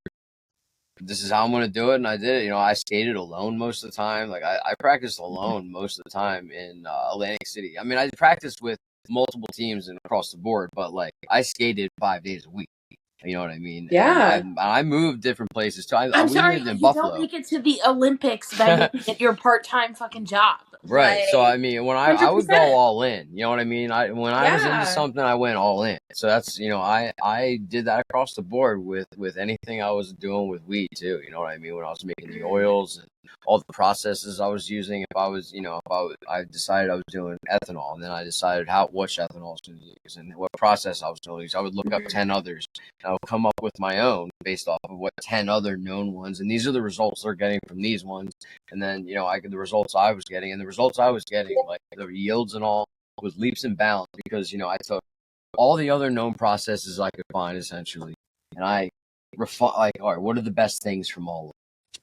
Speaker 3: this is how I'm going to do it. And I did it. I skated alone most of the time. Like I practiced alone most of the time in Atlantic City. I mean, I practiced with multiple teams and across the board, but like I skated 5 days a week. You know what I mean?
Speaker 1: Yeah.
Speaker 3: And I moved different places too.
Speaker 1: I'm sorry,
Speaker 3: lived in
Speaker 1: you
Speaker 3: Buffalo.
Speaker 1: don't make it to the Olympics by making it your part-time fucking job.
Speaker 3: Right.
Speaker 1: Like,
Speaker 3: so I mean, when I would go
Speaker 1: 100%.
Speaker 3: all in, you know what I mean? When I was into something, I went all in. So that's, I did that across the board with anything I was doing with weed too. You know what I mean? When I was making the oils and all the processes I was using, I decided I was doing ethanol, and then I decided which ethanol I was going to use and what process I was going to use. I would look up 10 others, and I would come up with my own based off of what 10 other known ones, and these are the results they're getting from these ones. And then, I get the results I was getting, and the results I was getting, like the yields and all, was leaps and bounds because, I took all the other known processes I could find essentially, and I all right, what are the best things from all of them?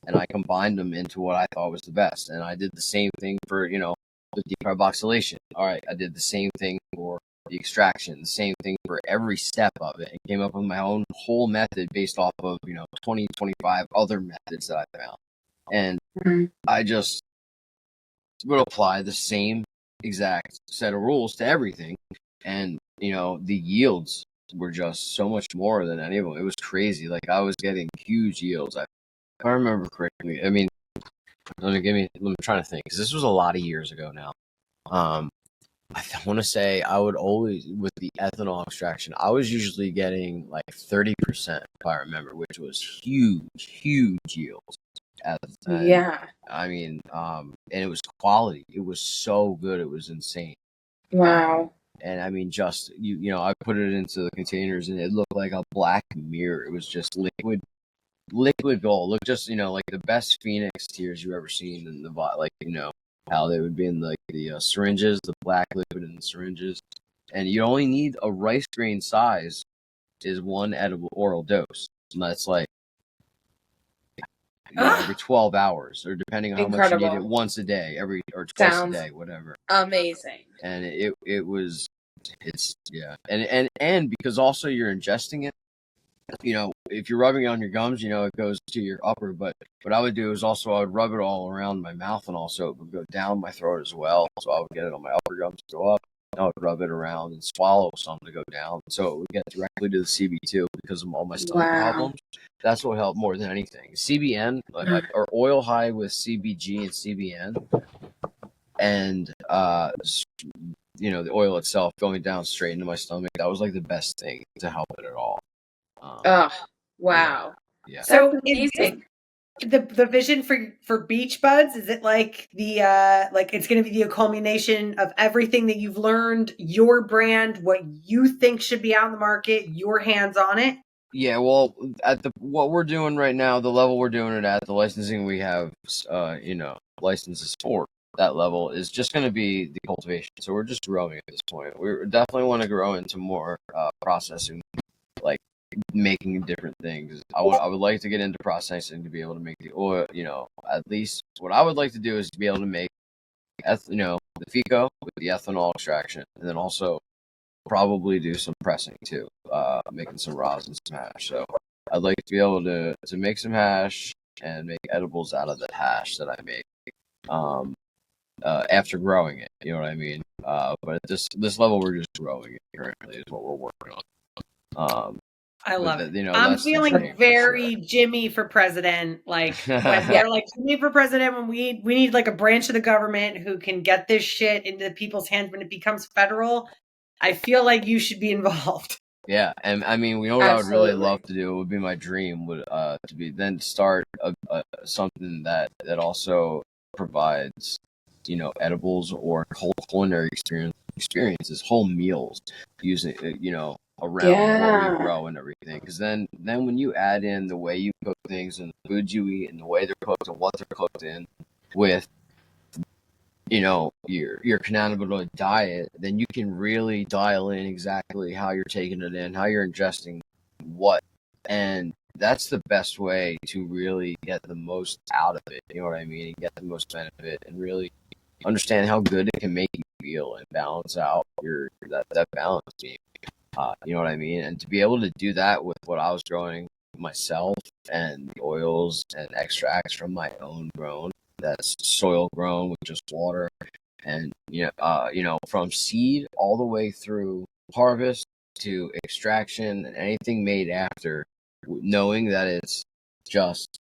Speaker 3: And I combined them into what I thought was the best. And I did the same thing for, the decarboxylation. All right, I did the same thing for the extraction, the same thing for every step of it, and came up with my own whole method based off of, 20, 25 other methods that I found. And I just would apply the same exact set of rules to everything. And, the yields were just so much more than any of them. It was crazy. Like, I was getting huge yields. If I remember correctly, I mean, let me try to think, because this was a lot of years ago now. I want to say I would always, with the ethanol extraction, I was usually getting like 30%, if I remember, which was huge yields.
Speaker 1: Yeah.
Speaker 3: I mean, and it was quality. It was so good. It was insane.
Speaker 1: Wow.
Speaker 3: And I mean, just, I put it into the containers and it looked like a black mirror. It was just liquid gold. Look, just, like the best Phoenix tears you ever seen in the, like, how they would be in like the syringes, the black liquid in the syringes. And you only need a rice grain size is one edible oral dose. And that's like, every 12 hours, or depending on how much you need it, once a day, or twice a day, whatever.
Speaker 1: Amazing.
Speaker 3: And and because also you're ingesting it, if you're rubbing it on your gums, it goes to your upper. But what I would do is also I would rub it all around my mouth, and also it would go down my throat as well. So I would get it on my upper gums to go up. I would rub it around and swallow some to go down. So it would get directly to the CB2 because of all my stomach problems. That's what helped more than anything. CBN, or oil high with CBG and CBN, and the oil itself going down straight into my stomach. That was like the best thing to help it at all.
Speaker 1: Wow.
Speaker 3: Yeah.
Speaker 2: So amazing. The vision for Beach Buds, is it like the like it's going to be the culmination of everything that you've learned, your brand, what you think should be out in the market, your hands on it?
Speaker 3: Yeah, well, at what we're doing right now, the level we're doing it at, the licensing we have, licenses for that level is just going to be the cultivation. So we're just growing at this point. We definitely want to grow into more processing, like making different things. I would like to get into processing to be able to make the oil. At least what I would like to do is to be able to make, the FICO with the ethanol extraction, and then also probably do some pressing too, making some rosin, some hash. So I'd like to be able to make some hash and make edibles out of the hash that I make after growing it. You know what I mean? But at this level, we're just growing it currently is what we're working on.
Speaker 2: I love it. I'm feeling very Jimmy for president. Like when they're like Jimmy for president, when we need like a branch of the government who can get this shit into people's hands when it becomes federal. I feel like you should be involved.
Speaker 3: Yeah, and I mean, what I would really love to do, it would be my dream, would to be then start something that also provides, edibles or whole culinary experiences, whole meals, using around what we grow and everything. Because then when you add in the way you cook things and the foods you eat and the way they're cooked and what they're cooked in with, you know, your cannabinoid diet, then you can really dial in exactly how you're taking it in, how you're ingesting what. And that's the best way to really get the most out of it. You know what I mean? And get the most benefit and really understand how good it can make you feel and balance out that balance beam. You know what I mean? And to be able to do that with what I was growing myself and the oils and extracts from my own grown, that's soil grown with just water, and you know, from seed all the way through harvest to extraction and anything made after, knowing that it's just,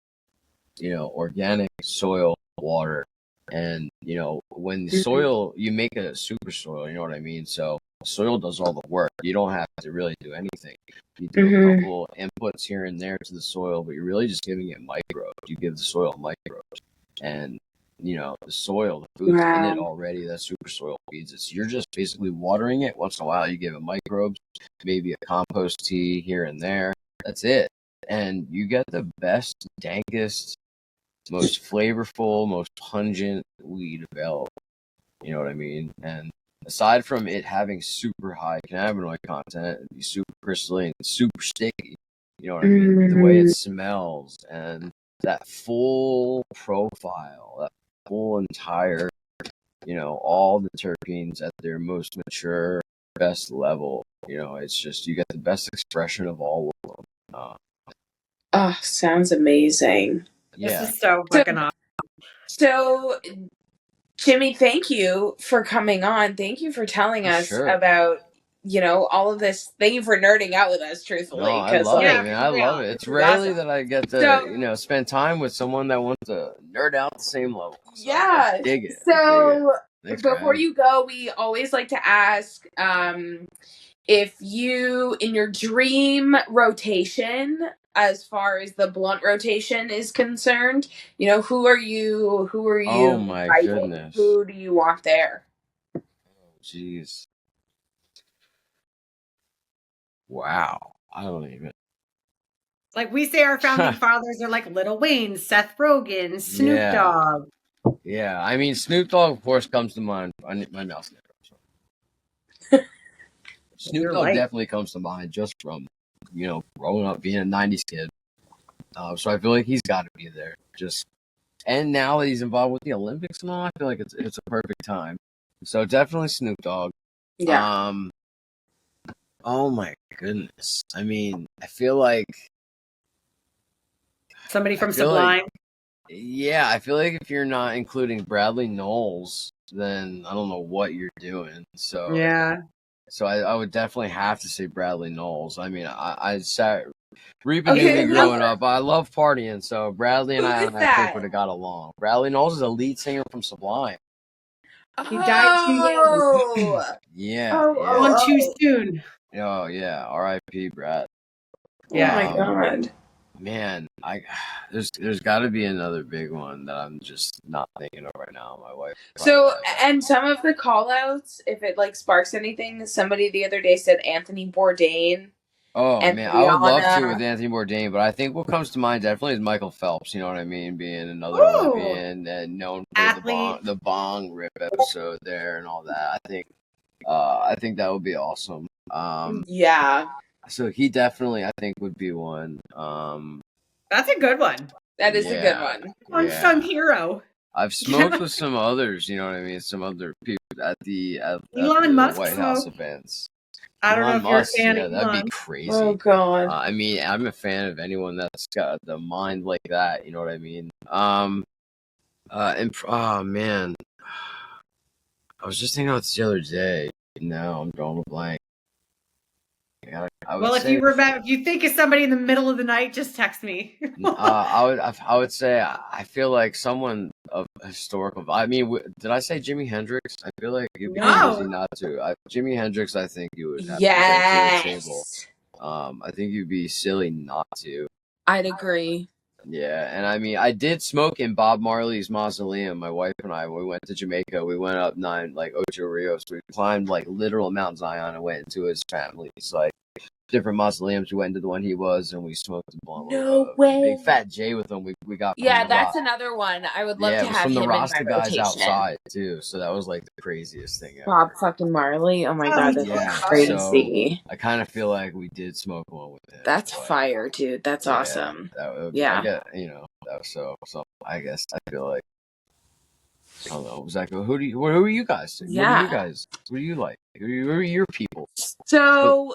Speaker 3: you know, organic soil, water, and you know, when the soil, you make a super soil, you know what I mean? So soil does all the work. You don't have to really do anything. You do a couple inputs here and there to the soil, but you're really just giving it microbes. You give the soil microbes, and you know, the soil, the food's in it already. That super soil feeds it. So you're just basically watering it. Once in a while, you give it microbes, maybe a compost tea here and there. That's it, and you get the best, dankest, most flavorful, most pungent weed available. You know what I mean? And aside from it having super high cannabinoid content and be super crystalline, super sticky, you know what I mean? The way it smells and that full profile, that full entire, you know, all the terpenes at their most mature, best level. You know, it's just, you get the best expression of all of them.
Speaker 1: Oh, sounds amazing.
Speaker 2: Yeah. This is so fucking awesome.
Speaker 1: So, Jimmy, thank you for coming on. Thank you for telling us about, you know, all of this. Thank you for nerding out with us, truthfully.
Speaker 3: No, I love it, man. I love it. It's rarely that I get to, you know, spend time with someone that wants to nerd out the same level. So I dig it.
Speaker 1: So, before you go, we always like to ask, if you, in your dream rotation, as far as the blunt rotation is concerned, you know, who are you?
Speaker 3: Oh my goodness.
Speaker 1: Who do you want there?
Speaker 3: Oh, jeez. Wow. I don't even.
Speaker 2: Like we say, our founding fathers are like Lil Wayne, Seth Rogen, Snoop Dogg.
Speaker 3: Yeah, I mean, Snoop Dogg, of course, comes to mind. My mouth's never. Snoop Dogg definitely comes to mind just from, you know, growing up being a 90s kid. So I feel like he's got to be there. And now that he's involved with the Olympics and all, I feel like it's a perfect time. So definitely Snoop Dogg.
Speaker 1: Yeah.
Speaker 3: Oh my goodness. I mean, I feel like
Speaker 2: somebody from Sublime.
Speaker 3: I feel like if you're not including Bradley Knowles, then I don't know what you're doing. So
Speaker 2: yeah.
Speaker 3: So I would definitely have to say Bradley Knowles. I mean, I sat Reba knew me growing up. I love partying, so Bradley and I think would have got along. Bradley Knowles is a lead singer from Sublime.
Speaker 2: He died too young.
Speaker 3: Yeah.
Speaker 2: Too soon.
Speaker 3: Oh yeah, R.I.P. Brad.
Speaker 2: Yeah.
Speaker 1: Oh my God.
Speaker 3: Man, there's got to be another big one that I'm just not thinking of right now. My wife.
Speaker 1: So, and some of the call-outs, if it like sparks anything, somebody the other day said Anthony Bourdain.
Speaker 3: Oh man, I would love to with Anthony Bourdain, but I think what comes to mind definitely is Michael Phelps. You know what I mean? Being another Olympian and known for the bong rip episode there and all that. I think that would be awesome.
Speaker 1: Yeah.
Speaker 3: So he definitely, I think, would be one.
Speaker 2: That's a good one.
Speaker 1: That is a good one.
Speaker 2: Unsung hero.
Speaker 3: I've smoked with some others, you know what I mean? Some other people at the
Speaker 2: Elon Musk
Speaker 3: White House events.
Speaker 2: I don't know if you're a fan of Elon.
Speaker 3: That'd be crazy.
Speaker 1: Oh God.
Speaker 3: I mean, I'm a fan of anyone that's got the mind like that. You know what I mean? Oh man, I was just thinking about this the other day. Now I'm drawing a blank.
Speaker 2: If you think of somebody in the middle of the night, just text me.
Speaker 3: I would say I feel like someone of historical. I mean, did I say Jimi Hendrix? I feel like it'd be crazy not to. Jimi Hendrix, I think you would have to bring to the table. I think you'd be silly not to.
Speaker 1: I'd agree.
Speaker 3: Yeah, and I mean, I did smoke in Bob Marley's mausoleum. My wife and I, we went to Jamaica. We went up Ocho Rios. We climbed like literal Mount Zion and went into his family's like different mausoleums. We went to the one he was, and we smoked a blunt.
Speaker 1: No way.
Speaker 3: Big Fat J with him. We got
Speaker 1: Yeah, that's another one. I would love to
Speaker 3: it was
Speaker 1: have
Speaker 3: from
Speaker 1: him
Speaker 3: the
Speaker 1: in my
Speaker 3: Rasta guys
Speaker 1: rotation.
Speaker 3: outside too. So that was like the craziest thing ever.
Speaker 1: Bob fucking Marley. Oh my god, that's crazy.
Speaker 3: So I kind of feel like we did smoke one with him.
Speaker 1: That's fire, dude. That's awesome.
Speaker 3: I get, that was so. I guess I feel like I don't know exactly. Who are you guys?
Speaker 1: Yeah.
Speaker 3: What do you like? Who are your people?
Speaker 1: So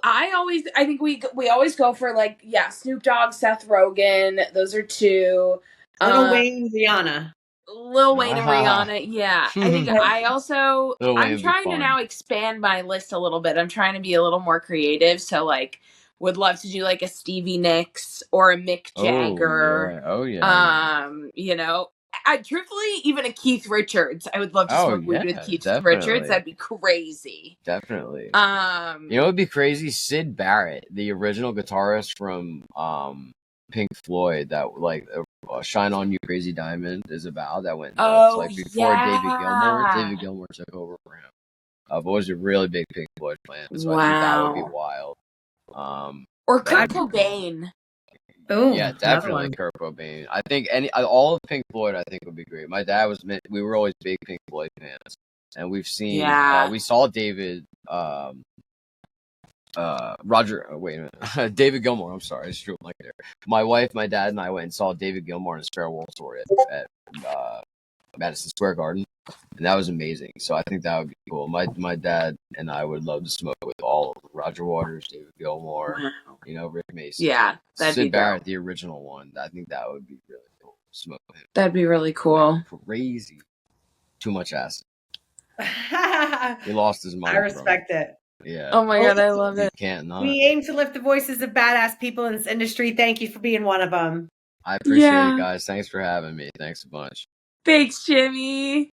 Speaker 1: I think we always go for like, Snoop Dogg, Seth Rogen. Those are two.
Speaker 2: Lil Wayne, Rihanna.
Speaker 1: Lil Wayne and Rihanna, yeah. I think I'm trying to now expand my list a little bit. I'm trying to be a little more creative. So like would love to do like a Stevie Nicks or a Mick Jagger.
Speaker 3: Oh yeah.
Speaker 1: I truthfully, even a Keith Richards. I would love to smoke weed with Keith Richards. That'd be crazy.
Speaker 3: Definitely. It'd be crazy. Sid Barrett, the original guitarist from Pink Floyd, that like "Shine on You, Crazy Diamond" is about that went nuts. Like before David Gilmour. David Gilmour took over for him. But was a really big Pink Floyd fan, so I think that would be wild.
Speaker 1: Or Kurt Cobain.
Speaker 2: Oh,
Speaker 3: yeah, definitely Kurt Cobain. I think all of Pink Floyd, I think would be great. My dad we were always big Pink Floyd fans, and we've seen, we saw David, David Gilmour. I'm sorry, I just drew like there. My wife, my dad, and I went and saw David Gilmour in his farewell tour at Madison Square Garden, and that was amazing. So I think that would be cool. My dad and I would love to smoke with all of them. Roger Waters, David Gilmour, Rick Mason.
Speaker 1: Yeah, that'd
Speaker 3: Sid
Speaker 1: be
Speaker 3: Barrett, the original one. I think that would be really cool. Smoke with him.
Speaker 1: That'd be really cool.
Speaker 3: Crazy. Too much acid. He lost his mind.
Speaker 2: I respect it.
Speaker 3: Yeah.
Speaker 1: Oh my god, I love it.
Speaker 3: Can't not.
Speaker 2: We aim to lift the voices of badass people in this industry. Thank you for being one of them.
Speaker 3: I appreciate it, guys. Thanks for having me. Thanks a bunch.
Speaker 1: Thanks, Jimmy.